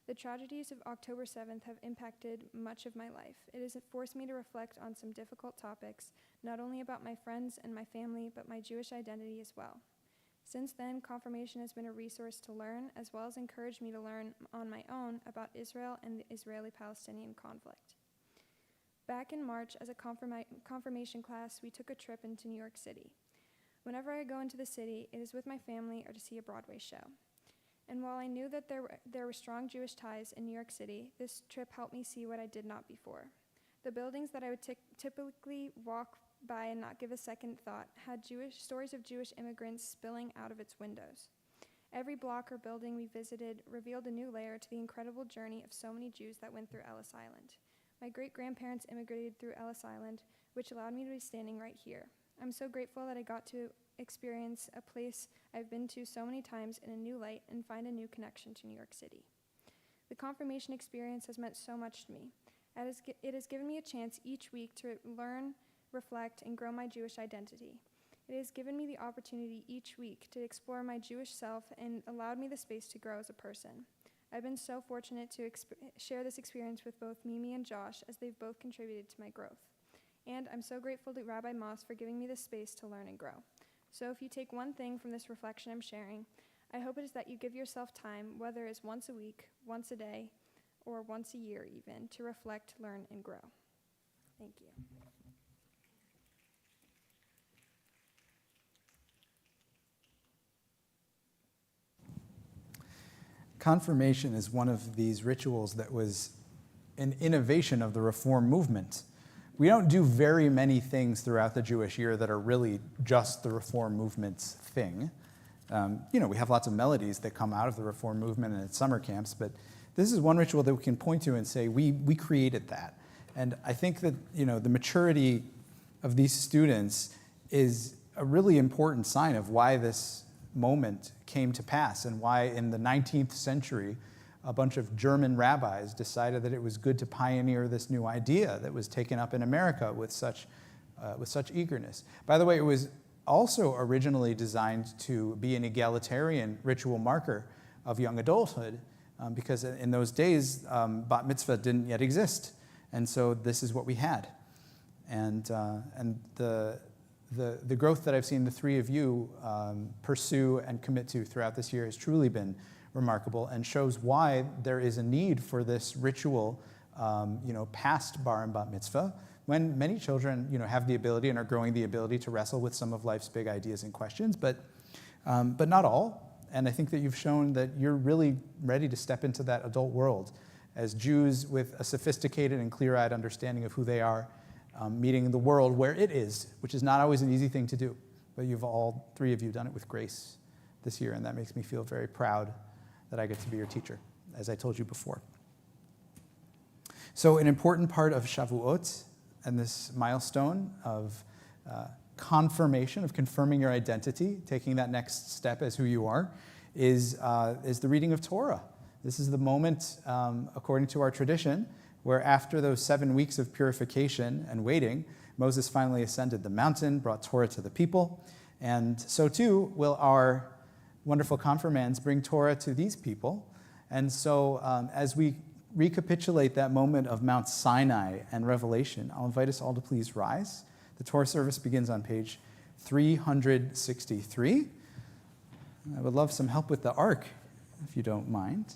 The tragedies of October 7th have impacted much of my life. It has forced me to reflect on some difficult topics, not only about my friends and my family, but my Jewish identity as well. Since then, confirmation has been a resource to learn, as well as encouraged me to learn on my own about Israel and the Israeli-Palestinian conflict. Back in March, as a confirmation class, we took a trip into New York City. Whenever I go into the city, it is with my family or to see a Broadway show. And while I knew that there were strong Jewish ties in New York City, this trip helped me see what I did not before. The buildings that I would typically walk by and not give a second thought had stories of Jewish immigrants spilling out of its windows. Every block or building we visited revealed a new layer to the incredible journey of so many Jews that went through Ellis Island. My great-grandparents immigrated through Ellis Island, which allowed me to be standing right here. I'm so grateful that I got to experience a place I've been to so many times in a new light and find a new connection to New York City. The confirmation experience has meant so much to me. It has given me a chance each week to learn, reflect, and grow my Jewish identity. It has given me the opportunity each week to explore my Jewish self and allowed me the space to grow as a person. I've been so fortunate to share this experience with both Mimi and Josh, as they've both contributed to my growth. And I'm so grateful to Rabbi Moss for giving me the space to learn and grow. So if you take one thing from this reflection I'm sharing, I hope it is that you give yourself time, whether it's once a week, once a day, or once a year even, to reflect, learn, and grow. Thank you. Confirmation is one of these rituals that was an innovation of the Reform movement. We don't do very many things throughout the Jewish year that are really just the Reform movement's thing. We have lots of melodies that come out of the Reform movement and at summer camps, but this is one ritual that we can point to and say, we created that. And I think that, the maturity of these students is a really important sign of why this moment came to pass and why in the 19th century a bunch of German rabbis decided that it was good to pioneer this new idea that was taken up in America with such eagerness. By the way, it was also originally designed to be an egalitarian ritual marker of young adulthood because in those days, bat mitzvah didn't yet exist. And so this is what we had. And the growth that I've seen the three of you pursue and commit to throughout this year has truly been remarkable and shows why there is a need for this ritual, past bar and bat mitzvah, when many children, have the ability and are growing the ability to wrestle with some of life's big ideas and questions, but not all. And I think that you've shown that you're really ready to step into that adult world as Jews with a sophisticated and clear-eyed understanding of who they are, meeting the world where it is, which is not always an easy thing to do. But you've all three of you done it with grace this year, and that makes me feel very proud that I get to be your teacher, as I told you before. So an important part of Shavuot and this milestone of confirmation, of confirming your identity, taking that next step as who you are, is the reading of Torah. This is the moment, according to our tradition, where after those 7 weeks of purification and waiting, Moses finally ascended the mountain, brought Torah to the people, and so too will our wonderful confirmands bring Torah to these people. And so as we recapitulate that moment of Mount Sinai and Revelation, I'll invite us all to please rise. The Torah service begins on page 363. I would love some help with the ark, if you don't mind.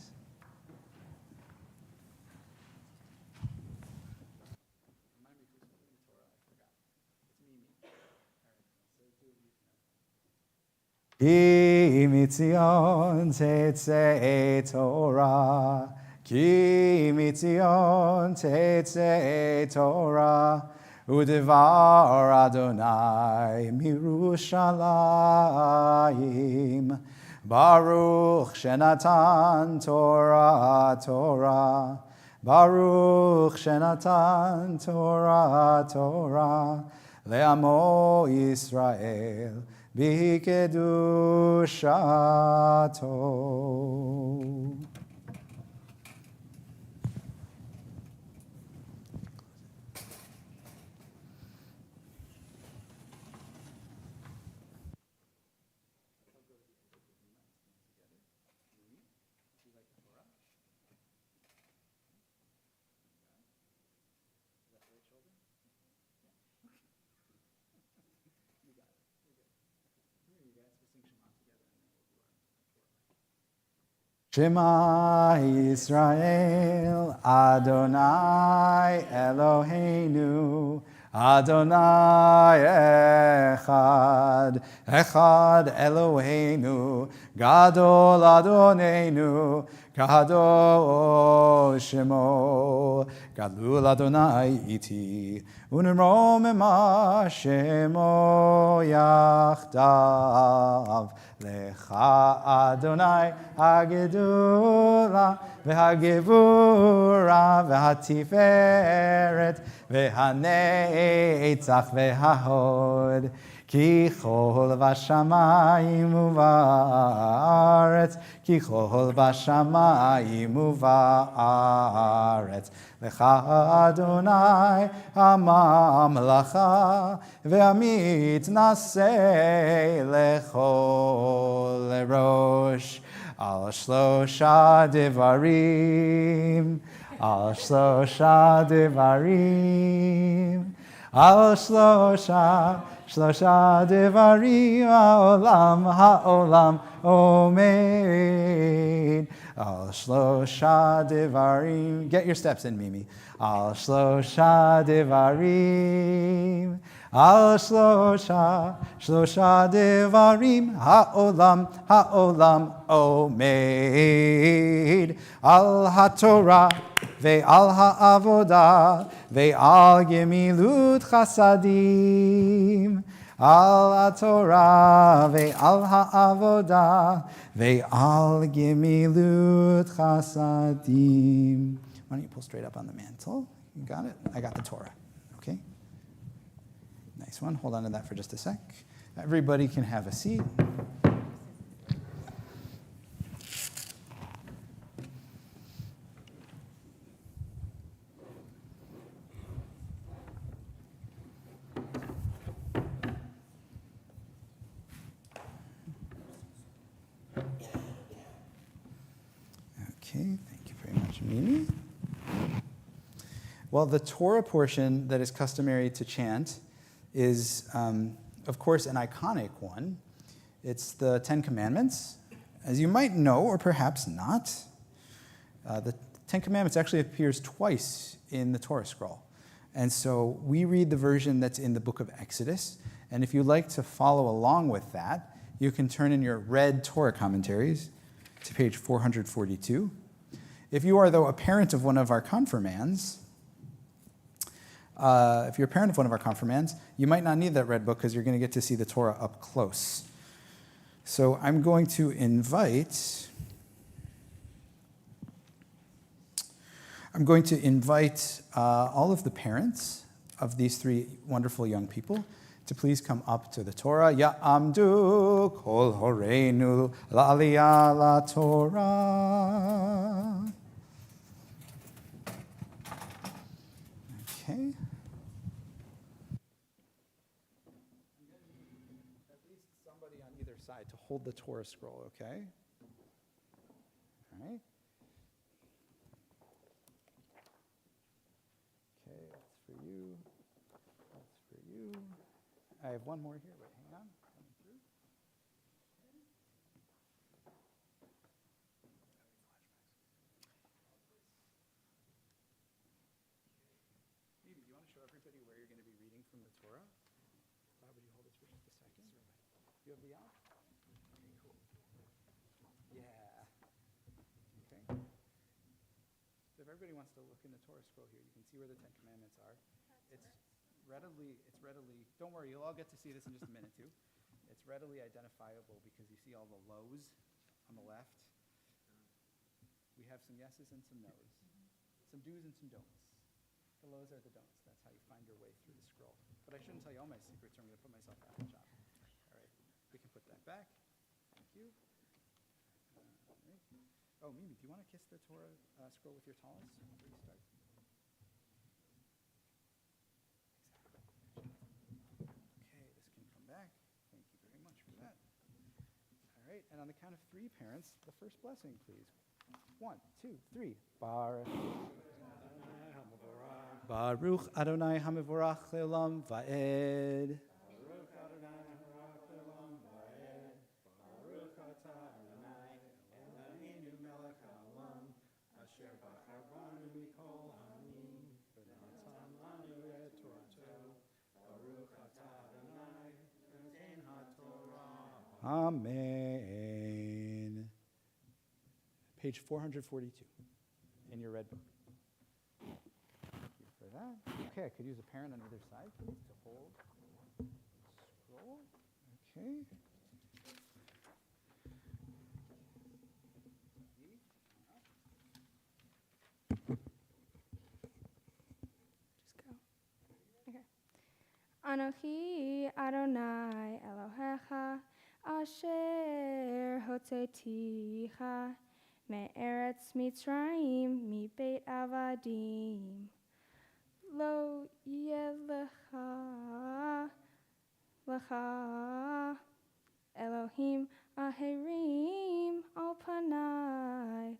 Ki mitzion tetzei Torah, ki mitzion tetzei Torah, udevar Adonai mirushalayim, Baruch shenatan Torah Torah, Baruch shenatan Torah Torah, le'amo Yisrael, B'kedushato. Shema Yisrael, Adonai Eloheinu, Adonai Echad, Echad Eloheinu, Gadol Adonenu, Gadol Shemo, Gadol Adonai iti, Unrom ema Shemo yachdav, Lecha Adonai Hagedula, V'hagevura, V'hatiferet, V'hanetzach, V'hahod, Ki chol v'shamayim u'va'aretz, Ki chol v'shamayim u'va'aretz, Lecha Adonai ha'mamlacha, Ve'amit nasei lechol lerosh, Al shlosha devarim, Al shlosha devarim, Al shlosha devarim, ha'olam omeid. Al shlosha devarim. Get your steps in, Mimi. Al shlosha devarim. Al shlosha devarim, ha'olam omeid. Al ha'torah ve'al ha'avodah ve'al gemilut chasadim. Al ha'torah ve'al ha'avodah ve'al gemilut chasadim. Why don't you pull straight up on the mantle? You got it? I got the Torah. Okay? Nice one. Hold on to that for just a sec. Everybody can have a seat. Okay, thank you very much, Mimi. Well, the Torah portion that is customary to chant is, of course, an iconic one. It's the Ten Commandments, As you might know, or perhaps not, the Ten Commandments actually appears twice in the Torah scroll. And so we read the version that's in the book of Exodus. And if you'd like to follow along with that, you can turn in your red Torah commentaries to page 442. If you are, though, a parent of one of our confirmands, you might not need that red book because you're going to get to see the Torah up close. So I'm going to invite all of the parents of these three wonderful young people to please come up to the Torah. Ya'amdu kol horeinu la'aliyah la Torah. Okay. At least somebody on either side to hold the Torah scroll, okay? All right. Okay, that's for you. That's for you. I have one more here. Wait, hang on. Coming through. Maybe, do you want to show everybody where you're going to be reading from the Torah? Would you hold this for just a second? You have the app? Okay, cool. Yeah. Okay. So if everybody wants to look in the Torah scroll here, you can see where the Ten Commandments are. It's readily, don't worry, you'll all get to see this in just a minute too. It's readily identifiable because you see all the lows on the left. We have some yeses and some nos, some do's and some don'ts. The lows are the don'ts. That's how you find your way through the scroll. But I shouldn't tell you all my secrets or I'm going to put myself out of a job. All right, we can put that back. Thank you. All right. Oh, Mimi, do you want to kiss the Torah scroll with your talis before you start? Okay, this can come back. Thank you very much for that. All right, and on the count of three, parents, the first blessing, please. 1, 2, 3. Baruch Adonai Hamivorach Le'olam Va'ed. Amen. Page 442 in your red book. Thank you for that. Okay, I could use a parent on either side, please, to hold the scroll. Okay. Just go. Okay. Anochi Adonai Elohecha Asher Hotzeticha Me'eretz Mitzrayim Mi Beit Avadim Lo Yelecha Lecha Elohim Aherim Al Panai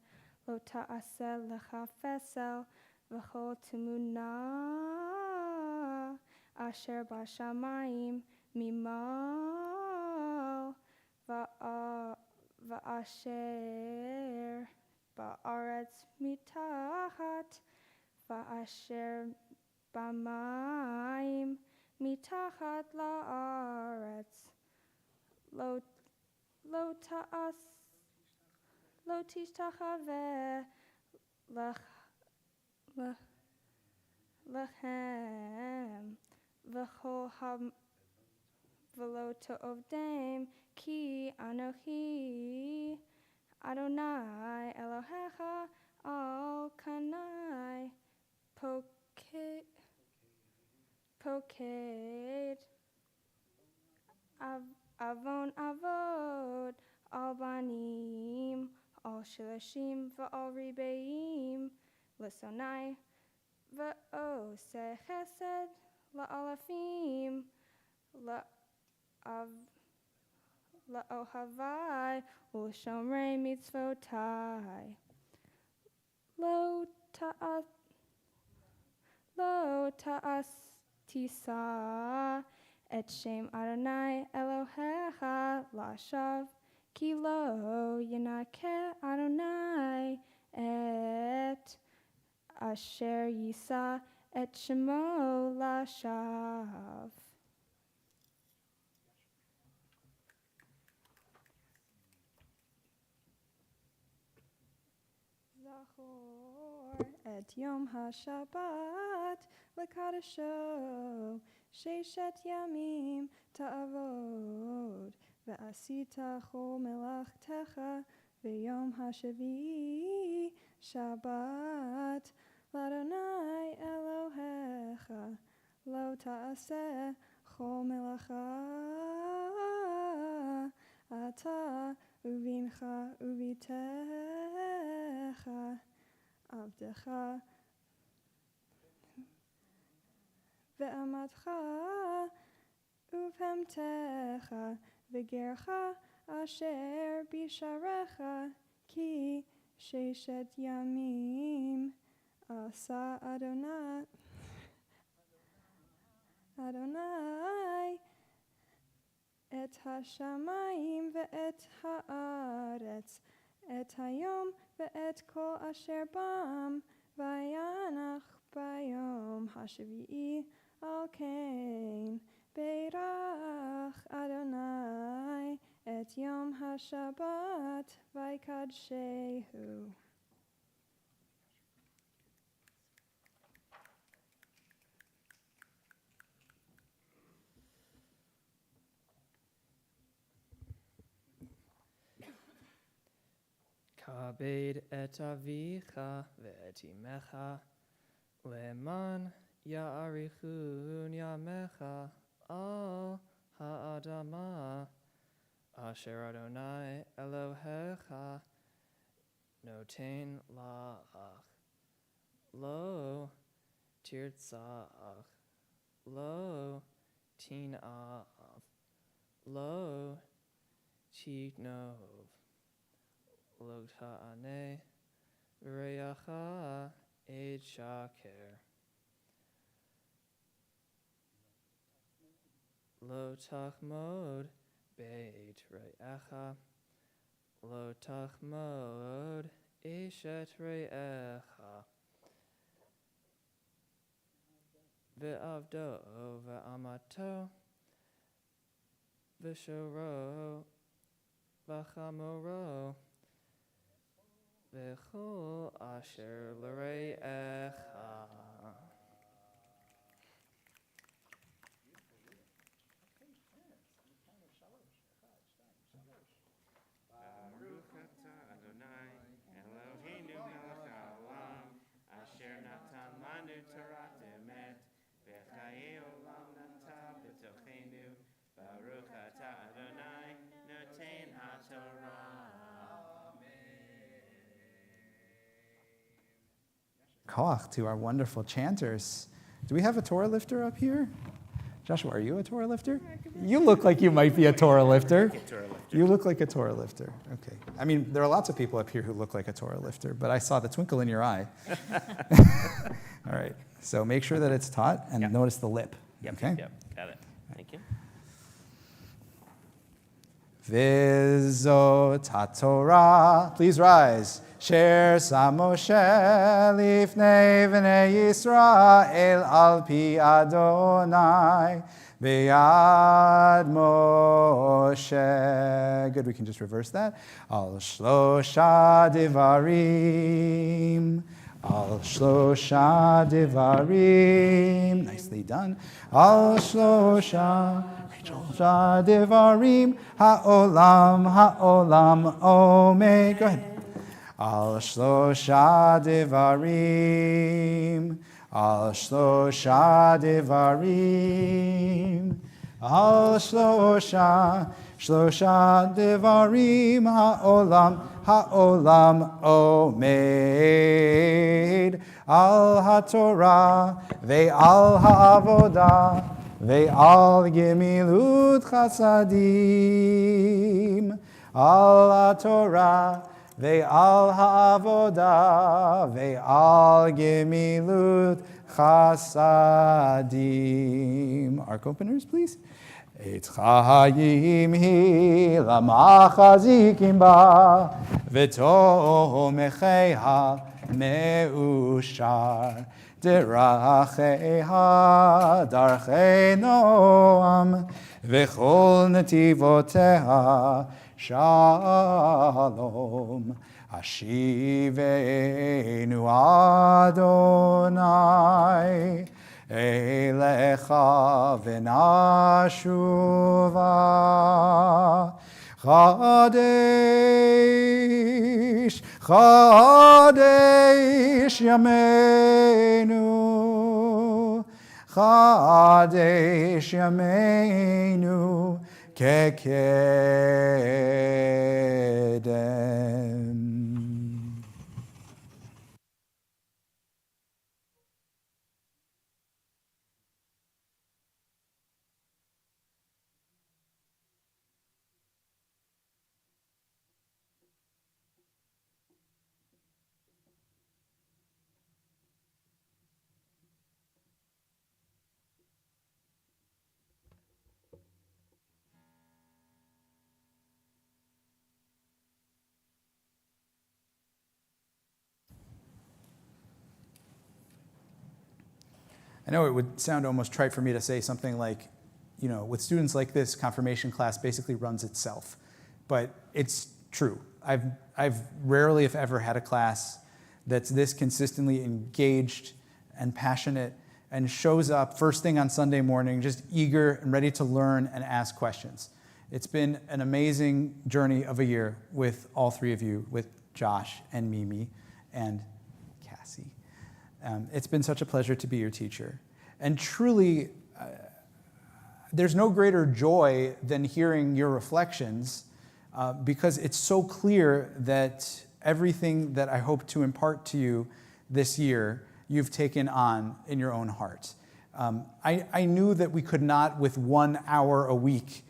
Lo Ta'aseh Lecha Fesel V'chol Temunah Asher Bashamayim Mimal Va'asher Ba'aretz Mitachat Va'asher B'mayim Mitachat La'aretz Lo Tishtachaveh Lechem V'chol V'lo To'ovdem Ki Anochi Adonai Elohecha Al Kanai Poked Avon Avod Al Banim Al Shilashim V'al Ribeim L'Sonai V'oseh Chesed La'alafim La'ohavai U'shomrei Mitzvotai Lo ta'as tisa et shem Adonai Elohecha la'ashav Ki lo yanakeh Adonai et asher yisa et shemo lashav. Zachor et Yom HaShabbat lekadasho sheshet yamim ta'avod ve'asita chol melachtecha ve'yom HaShavi'i Shabbat l'Adonai Elohecha lo ta'aseh chol melacha ata uvincha uvitecha avdecha ve'amatcha uvhemtecha ve'gercha asher bisharecha ki sheshet yamim asa Adonai et hashamayim ve'et haaretz et hayom ve'et kol asher bam vayanach bayom hashavi'i al kain beirach Adonai et yom hashabbat vaykadshehu. Kabed et avicha ve'et imecha leman ya'arichun yamecha al ha'adama asher Adonai Elohecha noten la'ach lo tirtza'ach lo tin'af lo tiknov lo ta'aneh v'reyacha et shaker lo tachmod beit re'echa lo tachmod eshet re'echa ve'avdo ve'amato v'shoro v'chamoro v'chol asher l're'echa. Baruch atah Adonai Eloheinu melech haolam asher natan lanu Torah emet v'chayei olam nata b'tochenu. Baruch atah Adonai noten haTorah. Koach to our wonderful chanters. Do we have a Torah lifter up here? Joshua, are you a Torah lifter? You look like you might be a Torah lifter. You look like a Torah lifter. Okay. I mean, there are lots of people up here who look like a Torah lifter, but I saw the twinkle in your eye. All right. So make sure that it's taut and notice the lip. Okay? Yep, got it. Thank you. Vizot HaTorah. Please rise. Sher Moshe lifnei v'nei Yisrael al pi Adonai b'yad Moshe. Good, we can just reverse that. Al shlosha devarim. Al shlosha devarim. Nicely done. Al shlosha devarim. Ha'olam omed. Go ahead. Al shlosha devarim, al shlosha devarim, al shlosha devarim, ha'olam omed, al ha'torah, ve'al ha'avodah, ve'al gemilut chasadim, al ha'torah, ve'al ha'avodah, ve'al gemilut chasadim. Ark openers, please. Et chayim hi lamachazikim ba v'tomecheha meushar deracheha darchei noam v'chol netivoteha shalom. Ashivenu Adonai Elecha v'nashuva Chadesh, Chadesh Yameinu Chadesh Yameinu Kekedem. I know it would sound almost trite for me to say something like, with students like this, confirmation class basically runs itself. But it's true. I've rarely, if ever, had a class that's this consistently engaged and passionate and shows up first thing on Sunday morning, just eager and ready to learn and ask questions. It's been an amazing journey of a year with all three of you, with Josh and Mimi and Cassie. It's been such a pleasure to be your teacher. And truly, there's no greater joy than hearing your reflections because it's so clear that everything that I hope to impart to you this year, you've taken on in your own heart. I knew that we could not, with 1 hour a week,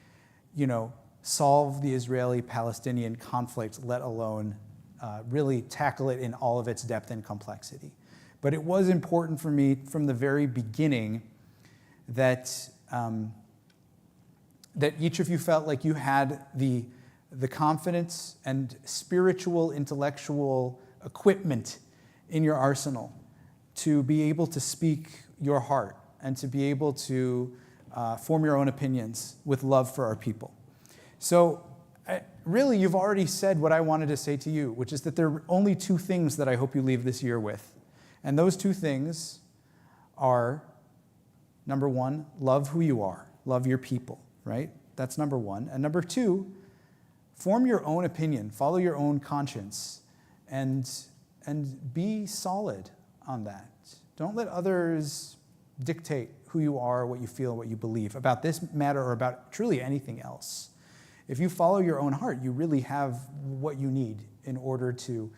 solve the Israeli-Palestinian conflict, let alone really tackle it in all of its depth and complexity. But it was important for me from the very beginning that that each of you felt like you had the confidence and spiritual, intellectual equipment in your arsenal to be able to speak your heart and to be able to form your own opinions with love for our people. So really, you've already said what I wanted to say to you, which is that there are only two things that I hope you leave this year with. And those two things are, number one, love who you are, love your people, right? That's number one. And number two, form your own opinion, follow your own conscience, and be solid on that. Don't let others dictate who you are, what you feel, what you believe about this matter or about truly anything else. If you follow your own heart, you really have what you need in order to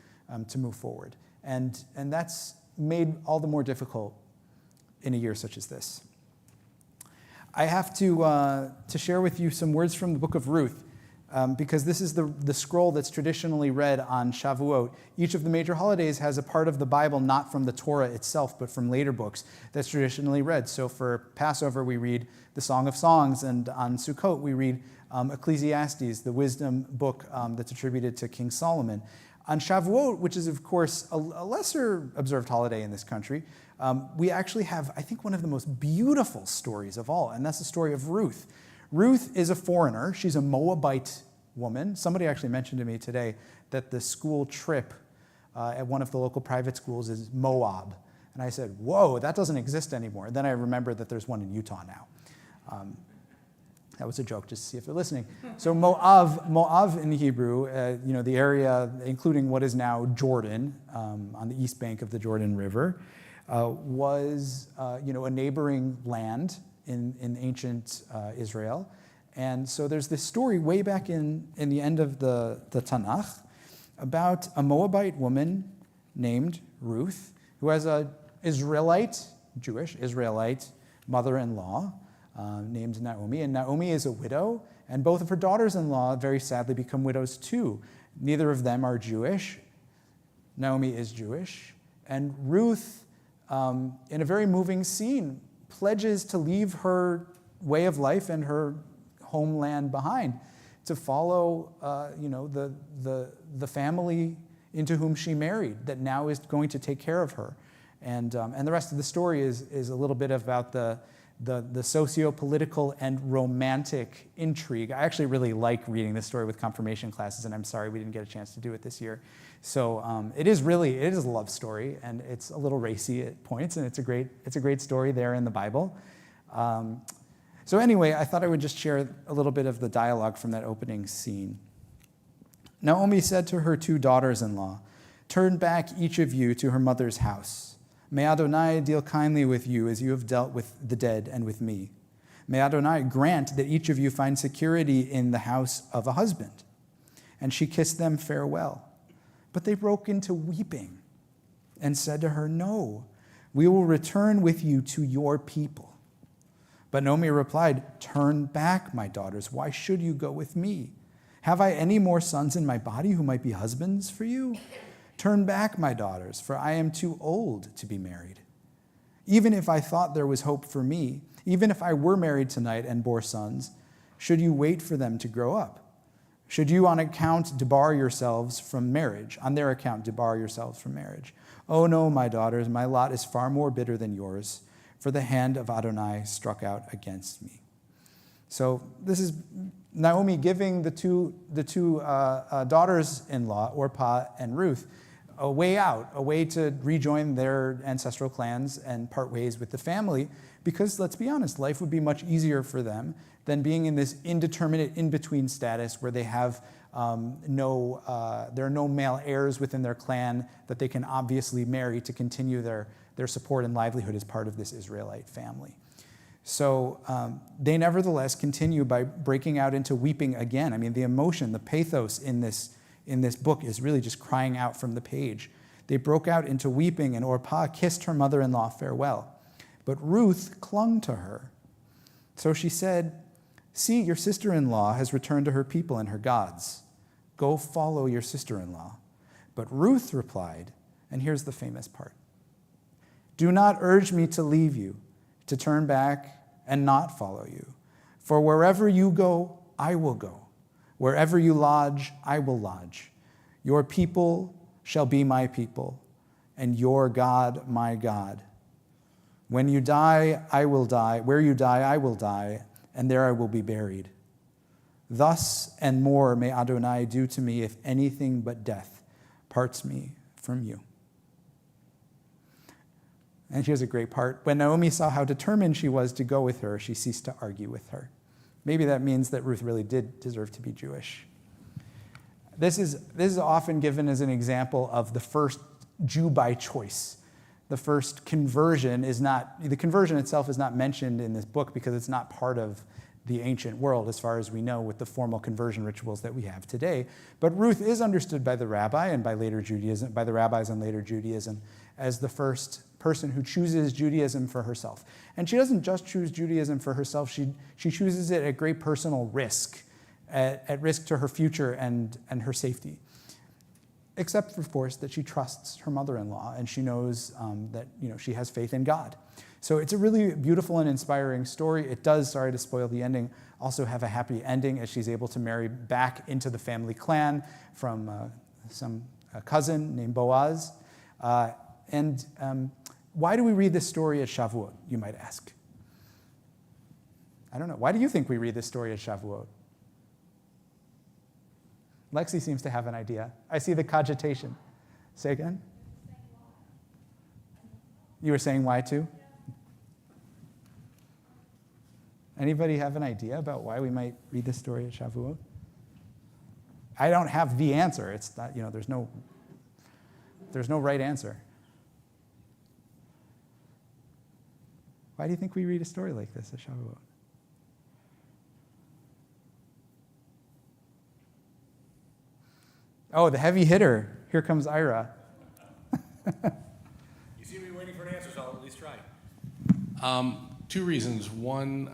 move forward. And that's made all the more difficult in a year such as this. I have to share with you some words from the book of Ruth, because this is the scroll that's traditionally read on Shavuot. Each of the major holidays has a part of the Bible not from the Torah itself, but from later books that's traditionally read. So for Passover, we read the Song of Songs, and on Sukkot, we read Ecclesiastes, the wisdom book that's attributed to King Solomon. On Shavuot, which is, of course, a lesser observed holiday in this country, we actually have, I think, one of the most beautiful stories of all, and that's the story of Ruth. Ruth is a foreigner. She's a Moabite woman. Somebody actually mentioned to me today that the school trip at one of the local private schools is Moab. And I said, whoa, that doesn't exist anymore. And then I remembered that there's one in Utah now. That was a joke, just to see if they're listening. So Moab in Hebrew, the area, including what is now Jordan, on the east bank of the Jordan River, was a neighboring land in ancient Israel. And so there's this story way back in the end of the Tanakh about a Moabite woman named Ruth, who has a Jewish Israelite mother-in-law named Naomi. And Naomi is a widow, and both of her daughters-in-law very sadly become widows too. Neither of them are Jewish. Naomi is Jewish. And Ruth in a very moving scene, pledges to leave her way of life and her homeland behind, to follow the family into whom she married that now is going to take care of her. And the rest of the story is a little bit about the socio-political and romantic intrigue. I actually really like reading this story with confirmation classes, and I'm sorry we didn't get a chance to do it this year. So it is a love story, and it's a little racy at points, and it's a great story there in the Bible. So anyway, I thought I would just share a little bit of the dialogue from that opening scene. Naomi said to her 2 daughters-in-law, "Turn back, each of you, to her mother's house. May Adonai deal kindly with you as you have dealt with the dead and with me. May Adonai grant that each of you find security in the house of a husband." And she kissed them farewell. But they broke into weeping and said to her, "No, we will return with you to your people." But Naomi replied, "Turn back, my daughters. Why should you go with me? Have I any more sons in my body who might be husbands for you? Turn back, my daughters, for I am too old to be married. Even if I thought there was hope for me, even if I were married tonight and bore sons, should you wait for them to grow up? Should you on their account debar yourselves from marriage? Oh no, my daughters, my lot is far more bitter than yours, for the hand of Adonai struck out against me." So this is Naomi giving the two daughters-in-law, Orpah and Ruth, a way out, a way to rejoin their ancestral clans and part ways with the family, because let's be honest, life would be much easier for them than being in this indeterminate in-between status where they have there are no male heirs within their clan that they can obviously marry to continue their support and livelihood as part of this Israelite family. So they nevertheless continue by breaking out into weeping again. I mean, the emotion, the pathos in this book is really just crying out from the page. They broke out into weeping, and Orpah kissed her mother-in-law farewell. But Ruth clung to her. So she said, "See, your sister-in-law has returned to her people and her gods. Go follow your sister-in-law." But Ruth replied, and here's the famous part, "Do not urge me to leave you, to turn back and not follow you. For wherever you go, I will go. Wherever you lodge, I will lodge. Your people shall be my people, and your God my God. When you die, I will die. Where you die, I will die, and there I will be buried. Thus and more may Adonai do to me if anything but death parts me from you." And here's a great part. When Naomi saw how determined she was to go with her, she ceased to argue with her. Maybe that means that Ruth really did deserve to be Jewish. This is often given as an example of the first Jew by choice. The first conversion the conversion itself is not mentioned in this book because it's not part of the ancient world, as far as we know, with the formal conversion rituals that we have today. But Ruth is understood by the rabbi and by the rabbis and later Judaism, as the first person who chooses Judaism for herself. And she doesn't just choose Judaism for herself, she chooses it at great personal risk, at risk to her future and her safety. Except, of course, that she trusts her mother-in-law and she knows that she has faith in God. So it's a really beautiful and inspiring story. It does, sorry to spoil the ending, also have a happy ending as she's able to marry back into the family clan from a cousin named Boaz. Why do we read this story at Shavuot, you might ask? I don't know. Why do you think we read this story at Shavuot? Lexi seems to have an idea. I see the cogitation. Say again? You were saying why too? Anybody have an idea about why we might read this story at Shavuot? I don't have the answer. It's not, there's no right answer. Why do you think we read a story like this at Shavuot? Oh, the heavy hitter. Here comes Ira. You seem to be waiting for an answer, so I'll at least try. Two reasons. One,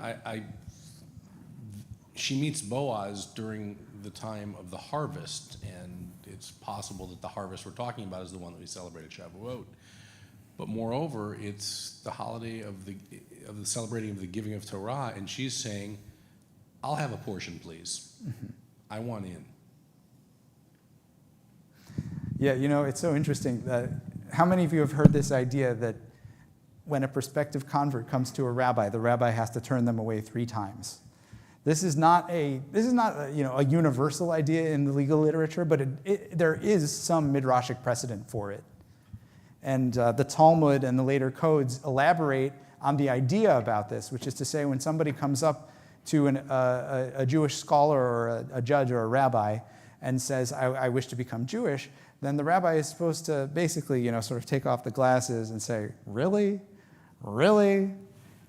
she meets Boaz during the time of the harvest, and it's possible that the harvest we're talking about is the one that we celebrate at Shavuot. but moreover, it's the holiday of the celebrating of the giving of Torah, and she's saying, I'll have a portion, please. I want in. Yeah, it's so interesting. How many of you have heard this idea that when a prospective convert comes to a rabbi, the rabbi has to turn them away 3 times? This is not a universal idea in the legal literature, but there is some midrashic precedent for it. And the Talmud and the later codes elaborate on the idea about this, which is to say, when somebody comes up to a Jewish scholar or a judge or a rabbi and says, I wish to become Jewish, then the rabbi is supposed to basically, sort of take off the glasses and say, really? Really?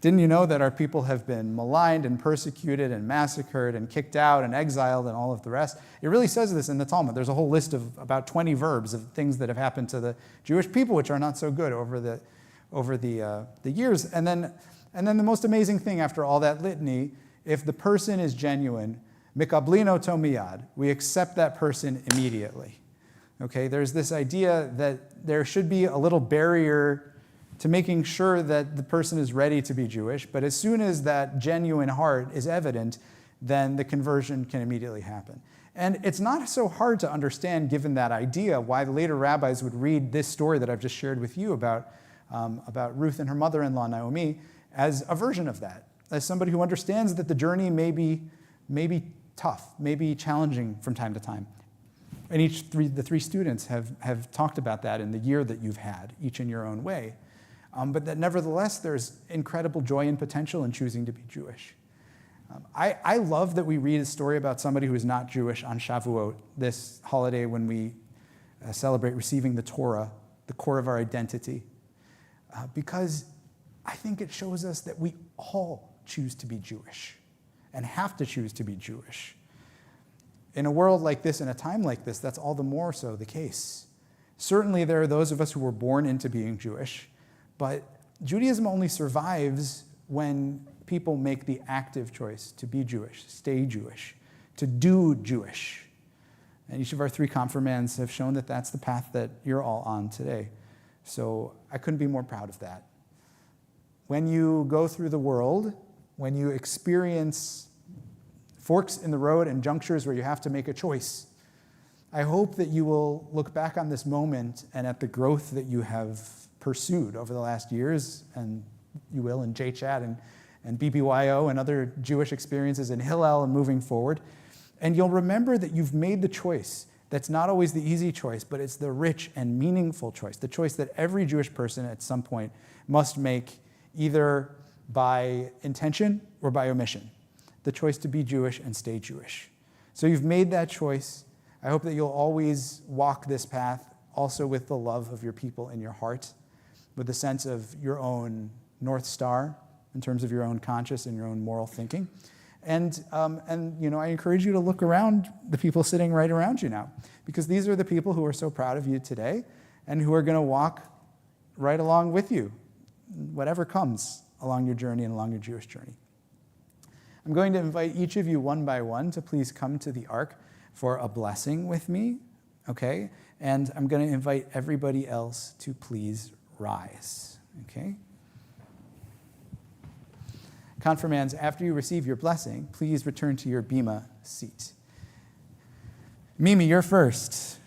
Didn't you know that our people have been maligned and persecuted and massacred and kicked out and exiled and all of the rest? It really says this in the Talmud. There's a whole list of about 20 verbs of things that have happened to the Jewish people, which are not so good over the years. And then the most amazing thing after all that litany, if the person is genuine, mikablino to miyad, we accept that person immediately. Okay, there's this idea that there should be a little barrier to making sure that the person is ready to be Jewish, but as soon as that genuine heart is evident, then the conversion can immediately happen. And it's not so hard to understand, given that idea, why the later rabbis would read this story that I've just shared with you about Ruth and her mother-in-law, Naomi, as a version of that, as somebody who understands that the journey may be tough, may be challenging from time to time. And the 3 students have talked about that in the year that you've had, each in your own way. But that nevertheless, there's incredible joy and potential in choosing to be Jewish. I love that we read a story about somebody who is not Jewish on Shavuot, this holiday when we celebrate receiving the Torah, the core of our identity, because I think it shows us that we all choose to be Jewish and have to choose to be Jewish. In a world like this, in a time like this, that's all the more so the case. Certainly there are those of us who were born into being Jewish, but Judaism only survives when people make the active choice to be Jewish, stay Jewish, to do Jewish. And each of our 3 confirmands have shown that that's the path that you're all on today. So I couldn't be more proud of that. When you go through the world, when you experience forks in the road and junctures where you have to make a choice, I hope that you will look back on this moment and at the growth that you have pursued over the last years, and you will in JChat and BBYO and other Jewish experiences in Hillel and moving forward. And you'll remember that you've made the choice that's not always the easy choice, but it's the rich and meaningful choice, the choice that every Jewish person at some point must make, either by intention or by omission, the choice to be Jewish and stay Jewish. So you've made that choice. I hope that you'll always walk this path also with the love of your people in your heart, with a sense of your own North Star in terms of your own conscience and your own moral thinking. And I encourage you to look around the people sitting right around you now, because these are the people who are so proud of you today and who are going to walk right along with you, whatever comes along your journey and along your Jewish journey. I'm going to invite each of you one by one to please come to the ark for a blessing with me, okay? And I'm going to invite everybody else to please rise, okay? Confirmands, after you receive your blessing, please return to your bima seat. Mimi, you're first.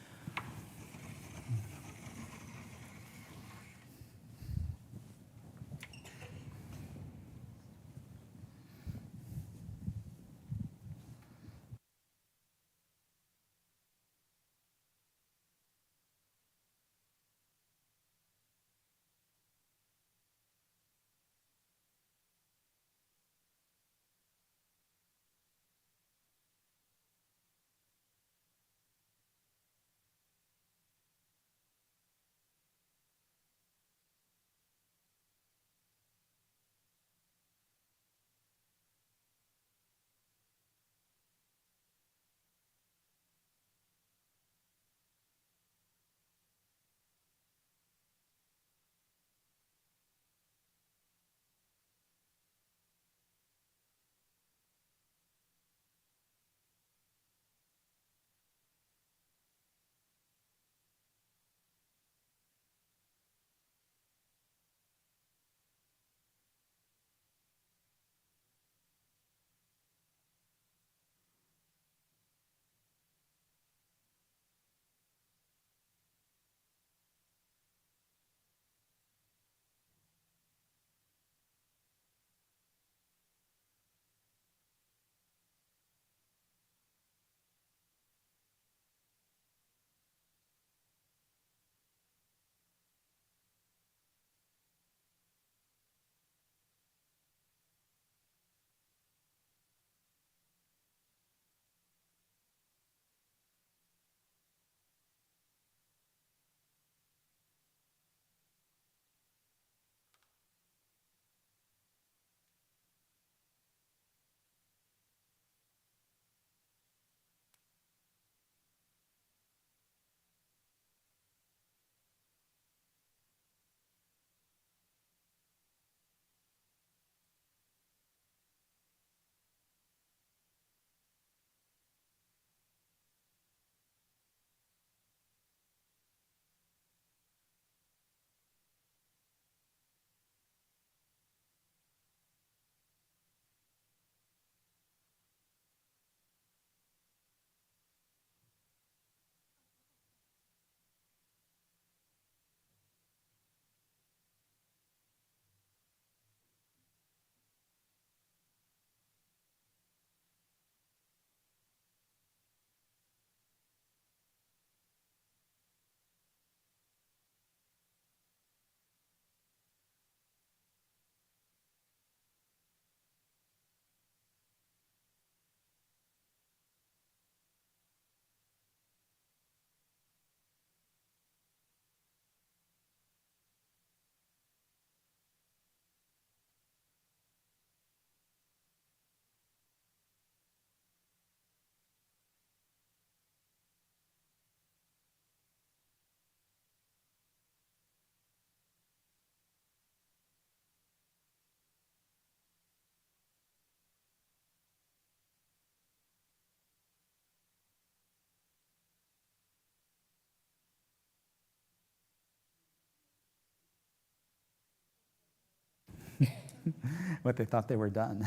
what they thought they were done.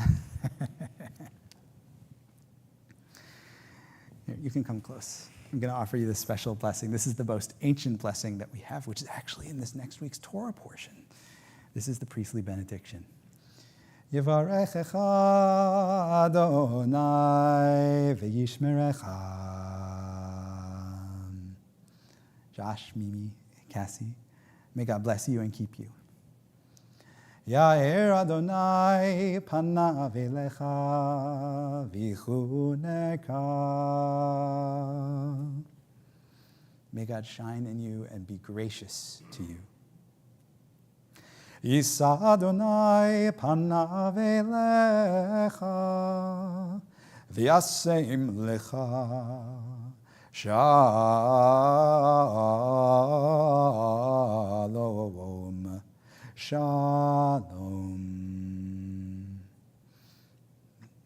Here, you can come close. I'm going to offer you this special blessing. This is the most ancient blessing that we have, which is actually in this next week's Torah portion. This is the priestly benediction. Yivarechecha Adonai v'yishmerecha. Josh, Mimi, Cassie, may God bless you and keep you. Ya'er Adonai panav elecha v'chuneka. May God shine in you and be gracious to you. Yisa Adonai panav elecha v'yasem lecha shalom. Shalom.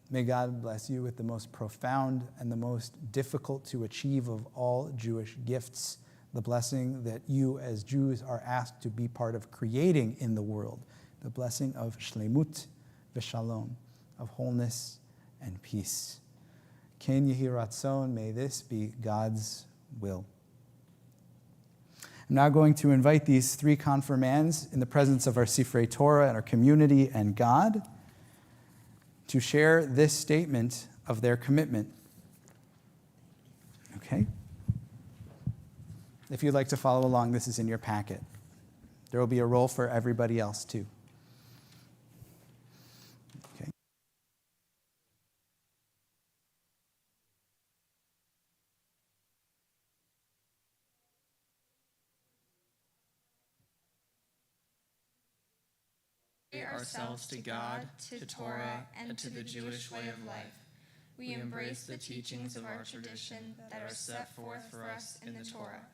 May God bless you with the most profound and the most difficult to achieve of all Jewish gifts, the blessing that you as Jews are asked to be part of creating in the world, the blessing of shlemut v'shalom, of wholeness and peace. Ken yehi ratzon, may this be God's will. I'm now going to invite these three confirmands in the presence of our Sifrei Torah and our community and God to share this statement of their commitment. Okay? If you'd like to follow along, this is in your packet. There will be a roll for everybody else too. Okay. Ourselves to God, to Torah, and to the Jewish way of life. We embrace the teachings of our tradition that are set forth for us in the Torah.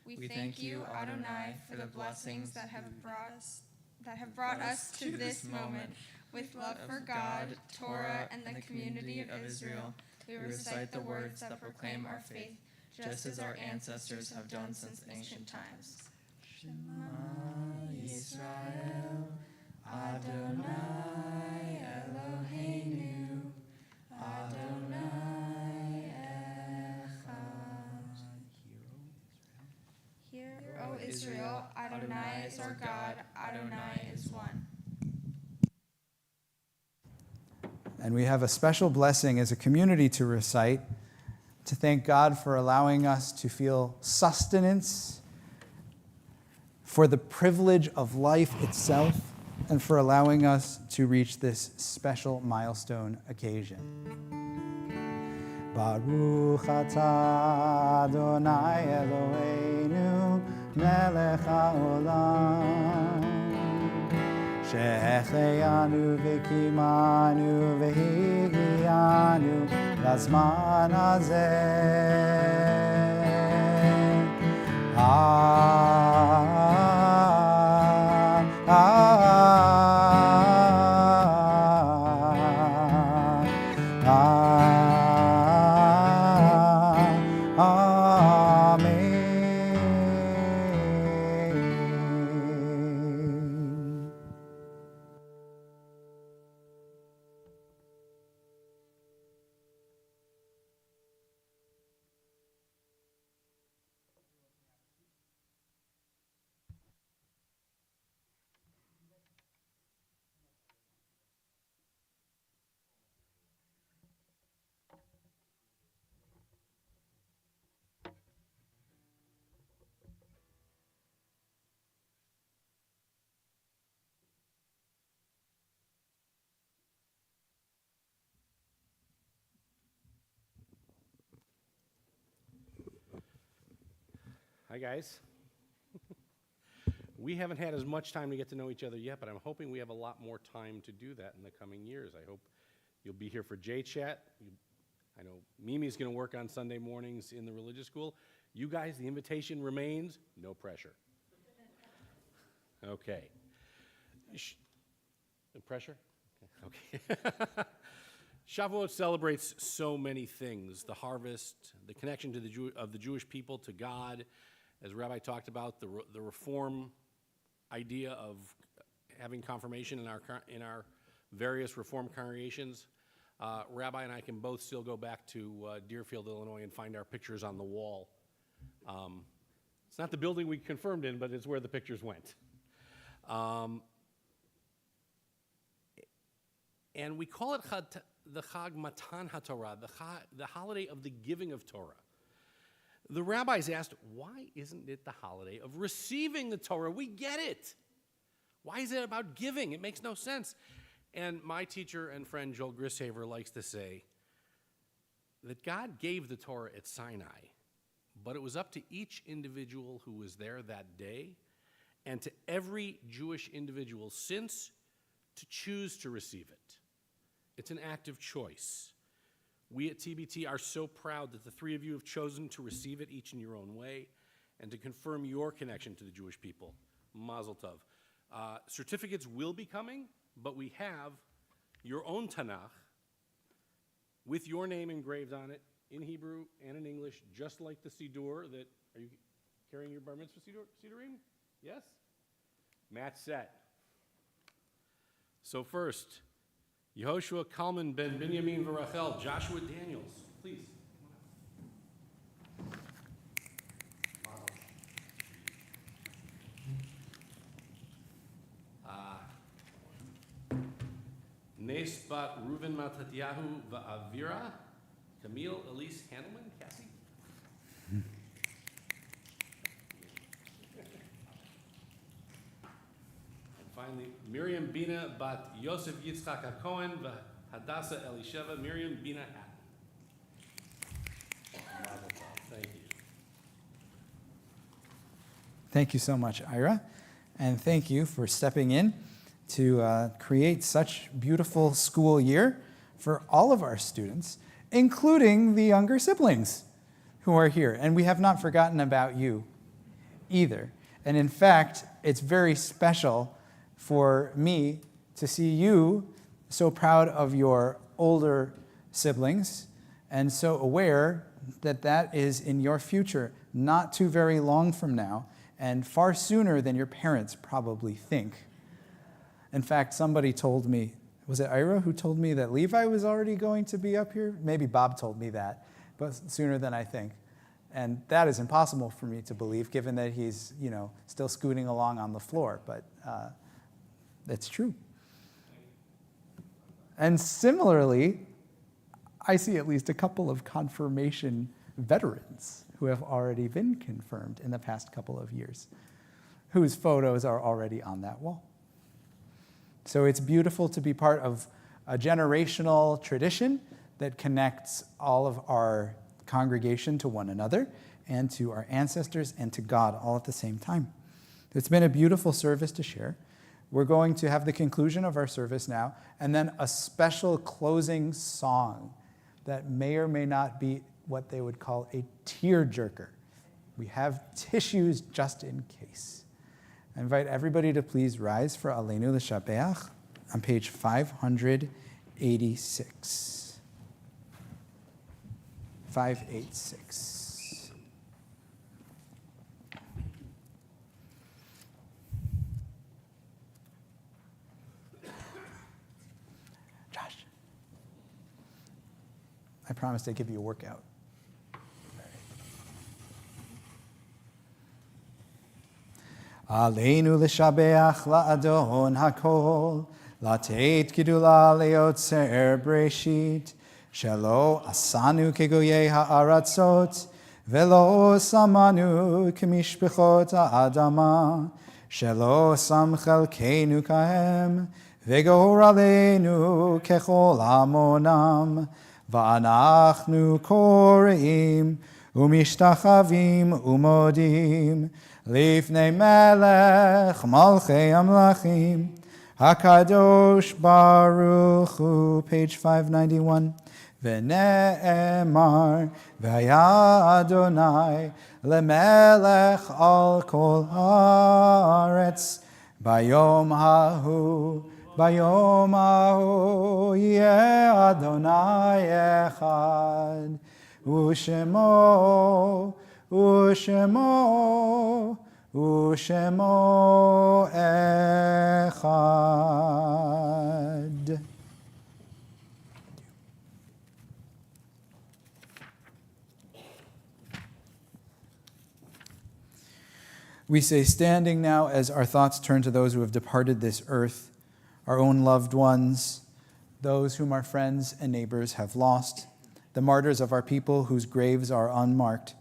We thank you, Adonai, for the blessings that have brought us to this moment. With love for God, Torah, and the community of Israel, we recite the words that proclaim our faith, just as our ancestors have done since ancient times. Shema Yisrael, Adonai Eloheinu, Adonai Echad. Hear, O Israel, Adonai is our God, Adonai is one. And we have a special blessing as a community to recite, to thank God for allowing us to feel sustenance, for the privilege of life itself, and for allowing us to reach this special milestone occasion. Baruch atah Adonai Eloheinu melech haolam שהחיינו וקיימנו והגיענו לזמן הזה. Hi, guys. We haven't had as much time to get to know each other yet, but I'm hoping we have a lot more time to do that in the coming years. I hope you'll be here for J-Chat. I know Mimi's going to work on Sunday mornings in the religious school. You guys, the invitation remains, no pressure. Okay. The pressure? Okay. Shavuot celebrates so many things: the harvest, the connection to the Jewish people to God, as Rabbi talked about, the reform idea of having confirmation in our various Reformed congregations, Rabbi and I can both still go back to Deerfield, Illinois, and find our pictures on the wall. It's not the building we confirmed in, but it's where the pictures went. And we call it the Chag Matan HaTorah, the holiday of the giving of Torah. The rabbis asked, why isn't it the holiday of receiving the Torah? We get it. Why is it about giving? It makes no sense. And my teacher and friend Joel Grishaver likes to say that God gave the Torah at Sinai, but it was up to each individual who was there that day and to every Jewish individual since to choose to receive it. It's an act of choice. We at TBT are so proud that the three of you have chosen to receive it each in your own way and to confirm your connection to the Jewish people. Mazel tov. Certificates will be coming, but we have your own Tanakh with your name engraved on it in Hebrew and in English, just like the Siddur that, are you carrying your bar mitzvah Siddurim? Yes? Match set. So first, Yehoshua Kalman ben Binyamin Varachel, Joshua Daniels, please. Nes bat Reuven Matatyahu Va'avira, Camille Elise Handelman, Cassie. Finally, Miriam Bina bat Yosef Yitzchak HaKohen Hadassah Elisheva, Miriam Bina Hatton. Thank you. Thank you so much, Ira. And thank you for stepping in to create such beautiful school year for all of our students, including the younger siblings who are here. And we have not forgotten about you either. And in fact, it's very special for me to see you so proud of your older siblings and so aware that that is in your future not too very long from now and far sooner than your parents probably think. In fact, somebody told me, was it Ira who told me that Levi was already going to be up here? Maybe Bob told me that, but sooner than I think. And that is impossible for me to believe given that he's, still scooting along on the floor, but that's true. And similarly, I see at least a couple of confirmation veterans who have already been confirmed in the past couple of years, whose photos are already on that wall. So it's beautiful to be part of a generational tradition that connects all of our congregation to one another and to our ancestors and to God all at the same time. It's been a beautiful service to share. We're going to have the conclusion of our service now, and then a special closing song that may or may not be what they would call a tearjerker. We have tissues just in case. I invite everybody to please rise for Aleinu L'Shabeach on page 586. 586. I promised I'd give you a workout. Aleinu l'shabeach la'adon hakol, la'teit gidula le'otzer breshit, shelo asanu kegoyei ha'aratzot, velo samanu kemishpechot ha'adama, shelo sam chelkeinu kahem, vegor aleinu kechol amonam, ואנחנו קוראים ומשתחווים ומודים לפני מלך מלכי המלכים הקדוש ברוך הוא, page 591, ונאמר והיה אדוני למלך על כל הארץ ביום ההוא ביום ההוא יהיה אדוני אחד, ושמו U'shemo echad. We say, standing now as our thoughts turn to those who have departed this earth, our own loved ones, those whom our friends and neighbors have lost, the martyrs of our people whose graves are unmarked,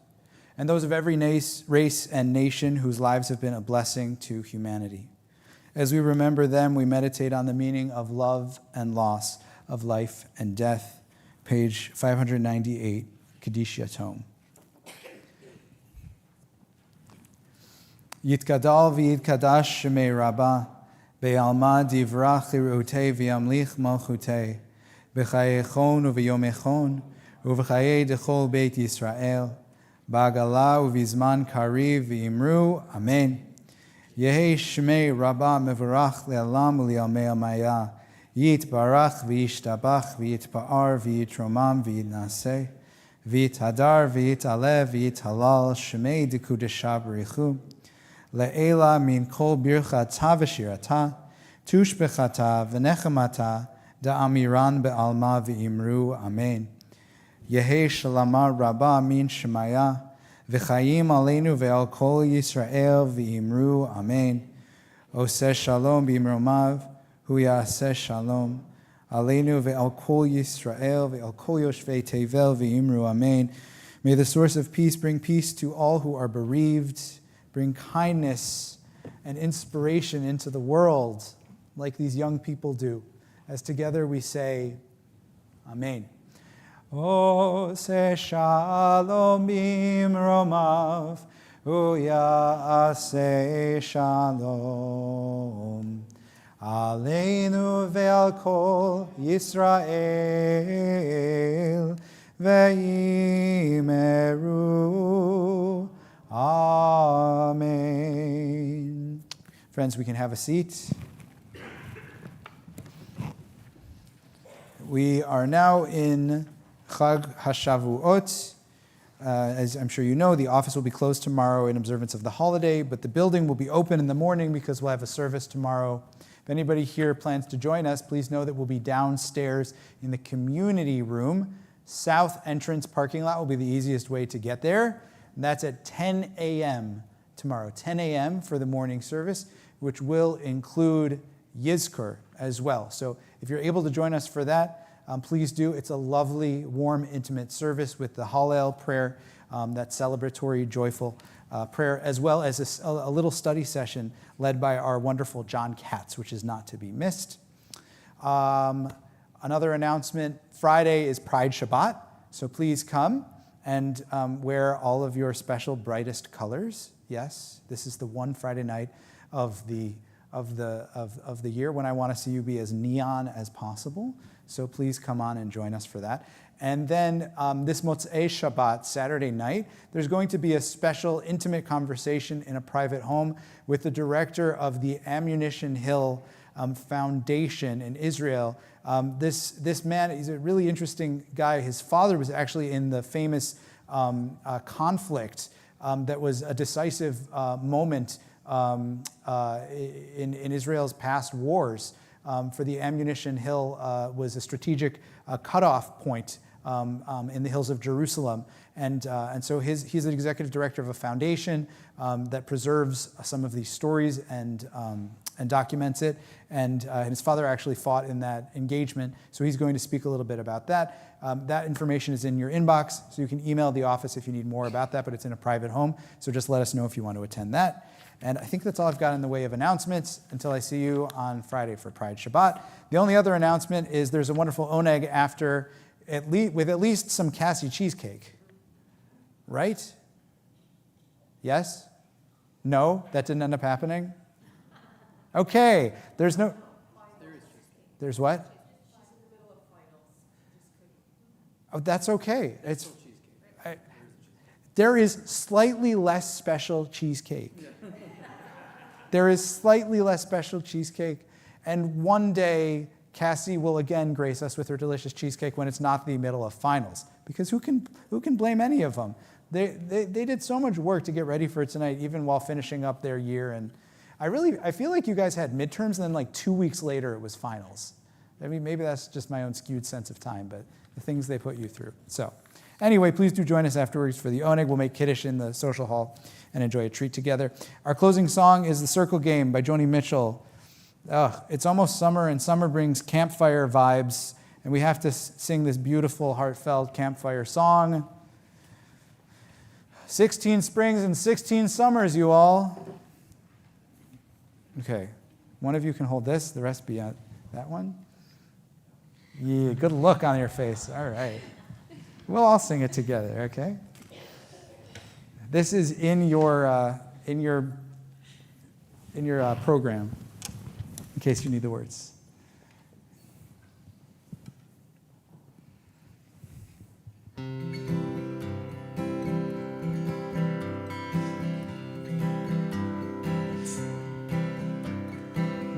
and those of every race and nation whose lives have been a blessing to humanity. As we remember them, we meditate on the meaning of love and loss, of life and death. Page 598, Kaddish Yatom. Yitkadal v'yitkadash shemei Rabbah, be'alma divrach l'reutei v'yamlich malchutei, b'chayechon u'v'yomechon, u'v'chayei dechol beit Yisrael, ba'agala u'v'zman kariv v'imru, Amen. Yehi shemei Rabbah mevarach le'alam u'li'almei amaya, yitbarach v'yishtabach v'yitpa'ar v'yitromam v'yitnaseh, v'yithadar v'yitalev v'yithalal shemei dekudesha b'richu, Le'ela min kol birchata v'shirata, tushbechata v'nechamata, da'amiran be'alma v'imru, Amen. Yehe shalama rabba min shemaya, v'chayim aleinu ve'al kol Yisrael v'imru, Amen. Oseh shalom b'imromav, hu ya'aseh shalom, aleinu ve'al kol Yisrael ve'al kol yoshvei tevel v'imru, Amen. May the source of peace bring peace to all who are bereaved, bring kindness and inspiration into the world like these young people do. As together we say, Amen. Oseh shalom b'imromav, uya'aseh shalom. Aleinu ve'al kol Yisrael ve'imeru. Amen. Friends, we can have a seat. We are now in Chag HaShavuot. As I'm sure you know, the office will be closed tomorrow in observance of the holiday, but the building will be open in the morning because we'll have a service tomorrow. If anybody here plans to join us, please know that we'll be downstairs in the community room. South entrance parking lot will be the easiest way to get there. And that's at 10 a.m. tomorrow, 10 a.m. for the morning service, which will include Yizkor as well. So if you're able to join us for that, please do. It's a lovely, warm, intimate service with the Hallel prayer, that celebratory, joyful prayer, as well as a little study session led by our wonderful John Katz, which is not to be missed. Another announcement, Friday is Pride Shabbat, so please come and wear all of your special brightest colors. Yes, this is the one Friday night of the year when I want to see you be as neon as possible. So please come on and join us for that. And then this Motzei Shabbat, Saturday night, there's going to be a special intimate conversation in a private home with the director of the Ammunition Hill Foundation in Israel. This man, he's a really interesting guy. His father was actually in the famous conflict that was a decisive moment in Israel's past wars. For the Ammunition Hill was a strategic cutoff point in the hills of Jerusalem. And so he's an executive director of a foundation that preserves some of these stories and documents it. And his father actually fought in that engagement, so he's going to speak a little bit about that. That information is in your inbox, so you can email the office if you need more about that, but it's in a private home, so just let us know if you want to attend that. And I think that's all I've got in the way of announcements until I see you on Friday for Pride Shabbat. The only other announcement is there's a wonderful oneg after, with at least some Cassie cheesecake. Right? Yes? No? That didn't end up happening? Okay. There's no... There's what? Oh, that's okay. There is slightly less special cheesecake. There is slightly less special cheesecake. And one day, Cassie will again grace us with her delicious cheesecake when it's not the middle of finals. Because who can blame any of them? They did so much work to get ready for tonight, even while finishing up their year. And I feel like you guys had midterms, and then like 2 weeks later it was finals. I mean, maybe that's just my own skewed sense of time, but the things they put you through. So anyway, please do join us afterwards for the oneg. We'll make Kiddush in the social hall and enjoy a treat together. Our closing song is The Circle Game by Joni Mitchell. It's almost summer, and summer brings campfire vibes, and we have to sing this beautiful, heartfelt campfire song. 16 springs and 16 summers, you all. Okay, one of you can hold this, the rest be on that one. Yeah, good look on your face. All right. We'll all sing it together, okay? This is in your program, in case you need the words.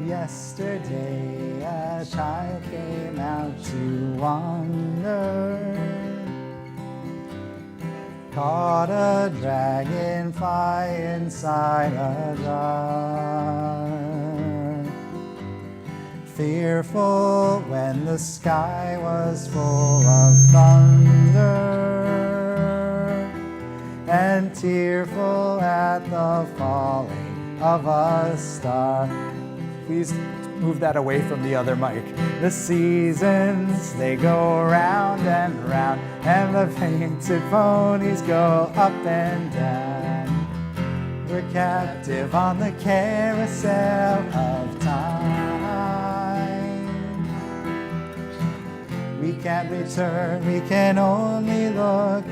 Yesterday a child came out to wander, caught a dragonfly inside a jar. Fearful when the sky was full of thunder, and tearful at the falling of a star. Please move that away from the other mic. The seasons, they go round and round, and the painted ponies go up and down. We're captive on the carousel of time. We can't return, we can only look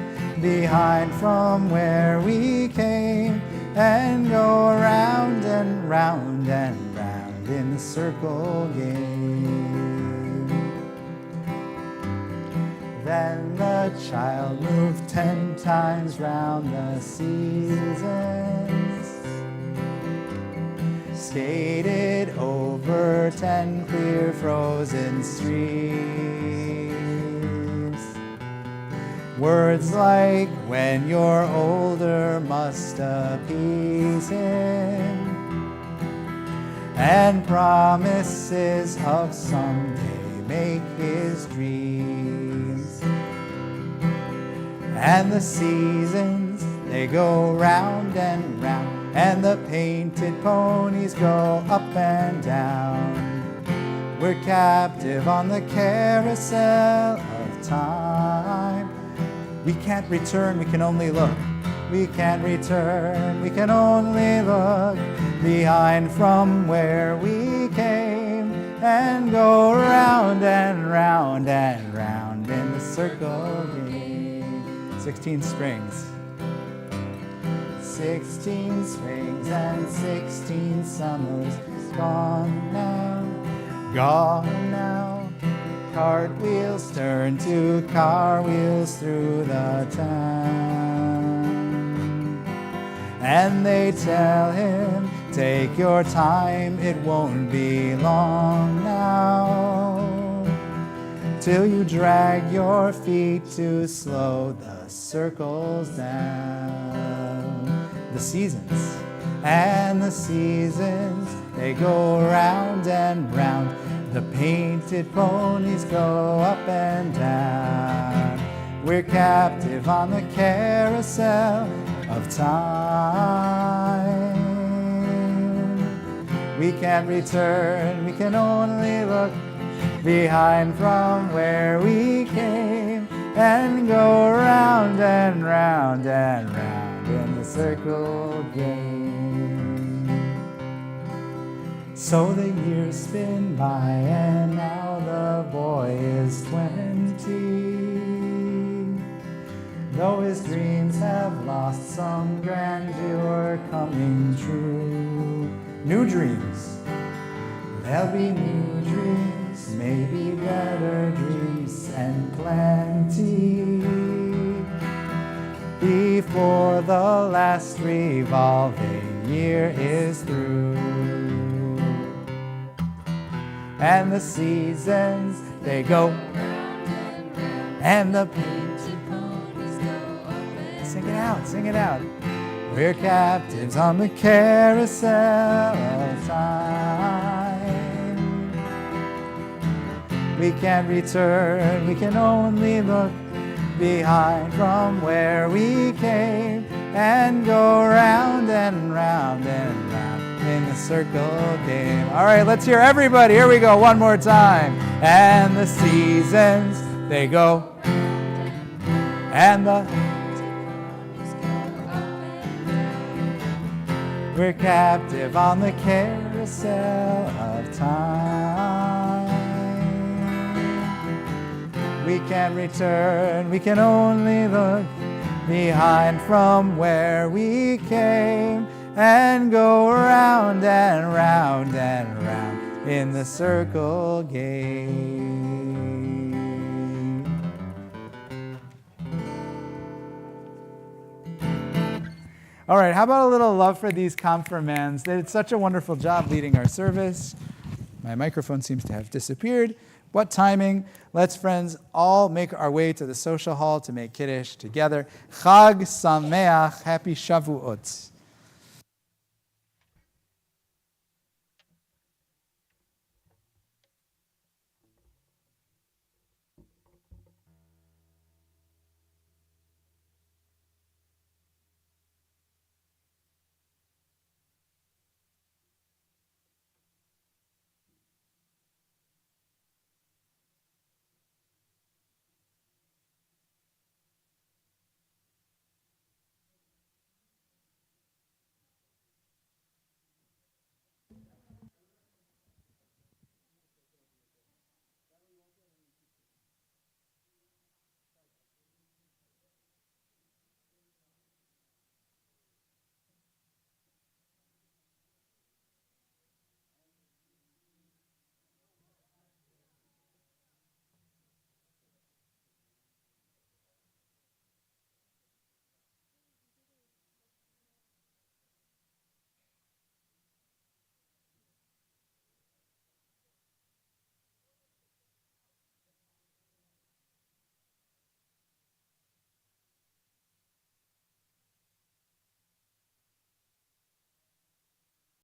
behind from where we came, and go round and round and round in the circle game. Then the child moved 10 times round the seasons, skated over 10 clear frozen streams. Words like when you're older must appease him, and promises of someday make his dreams. And the seasons, they go round and round, and the painted ponies go up and down. We're captive on the carousel of time. We can't return, we can only look. We can't return, we can only look behind from where we came, and go round and round and round in the circle game. 16 springs. 16 springs and 16 summers, gone now, gone now. Cartwheels turn to car wheels through the town, and they tell him, take your time, it won't be long now, till you drag your feet to slow the circles down. The seasons, and the seasons, they go round and round. The painted ponies go up and down. We're captive on the carousel of time. We can't return, we can only look behind from where we came, and go round and round and round in the circle game. So the years spin by, and now the boy is 20. Though his dreams have lost some grandeur coming true. New dreams, there'll be new dreams, maybe better dreams and plenty, before the last revolving year is through. And the seasons, they go round and round, and the painted ponies go up and Sing it out, sing it out. We're captives on the carousel of time. We can't return, we can only look behind from where we came and go round and round and round in the circle game. All right, let's hear everybody. Here we go, one more time. And the seasons, they go. And we're captive on the carousel of time. We can't return, we can only look behind from where we came and go round and round and round in the circle game. All right, how about a little love for these confirmands? They did such a wonderful job leading our service. My microphone seems to have disappeared. What timing. Let's, friends, all make our way to the social hall to make Kiddush together. Chag Sameach, happy Shavuot.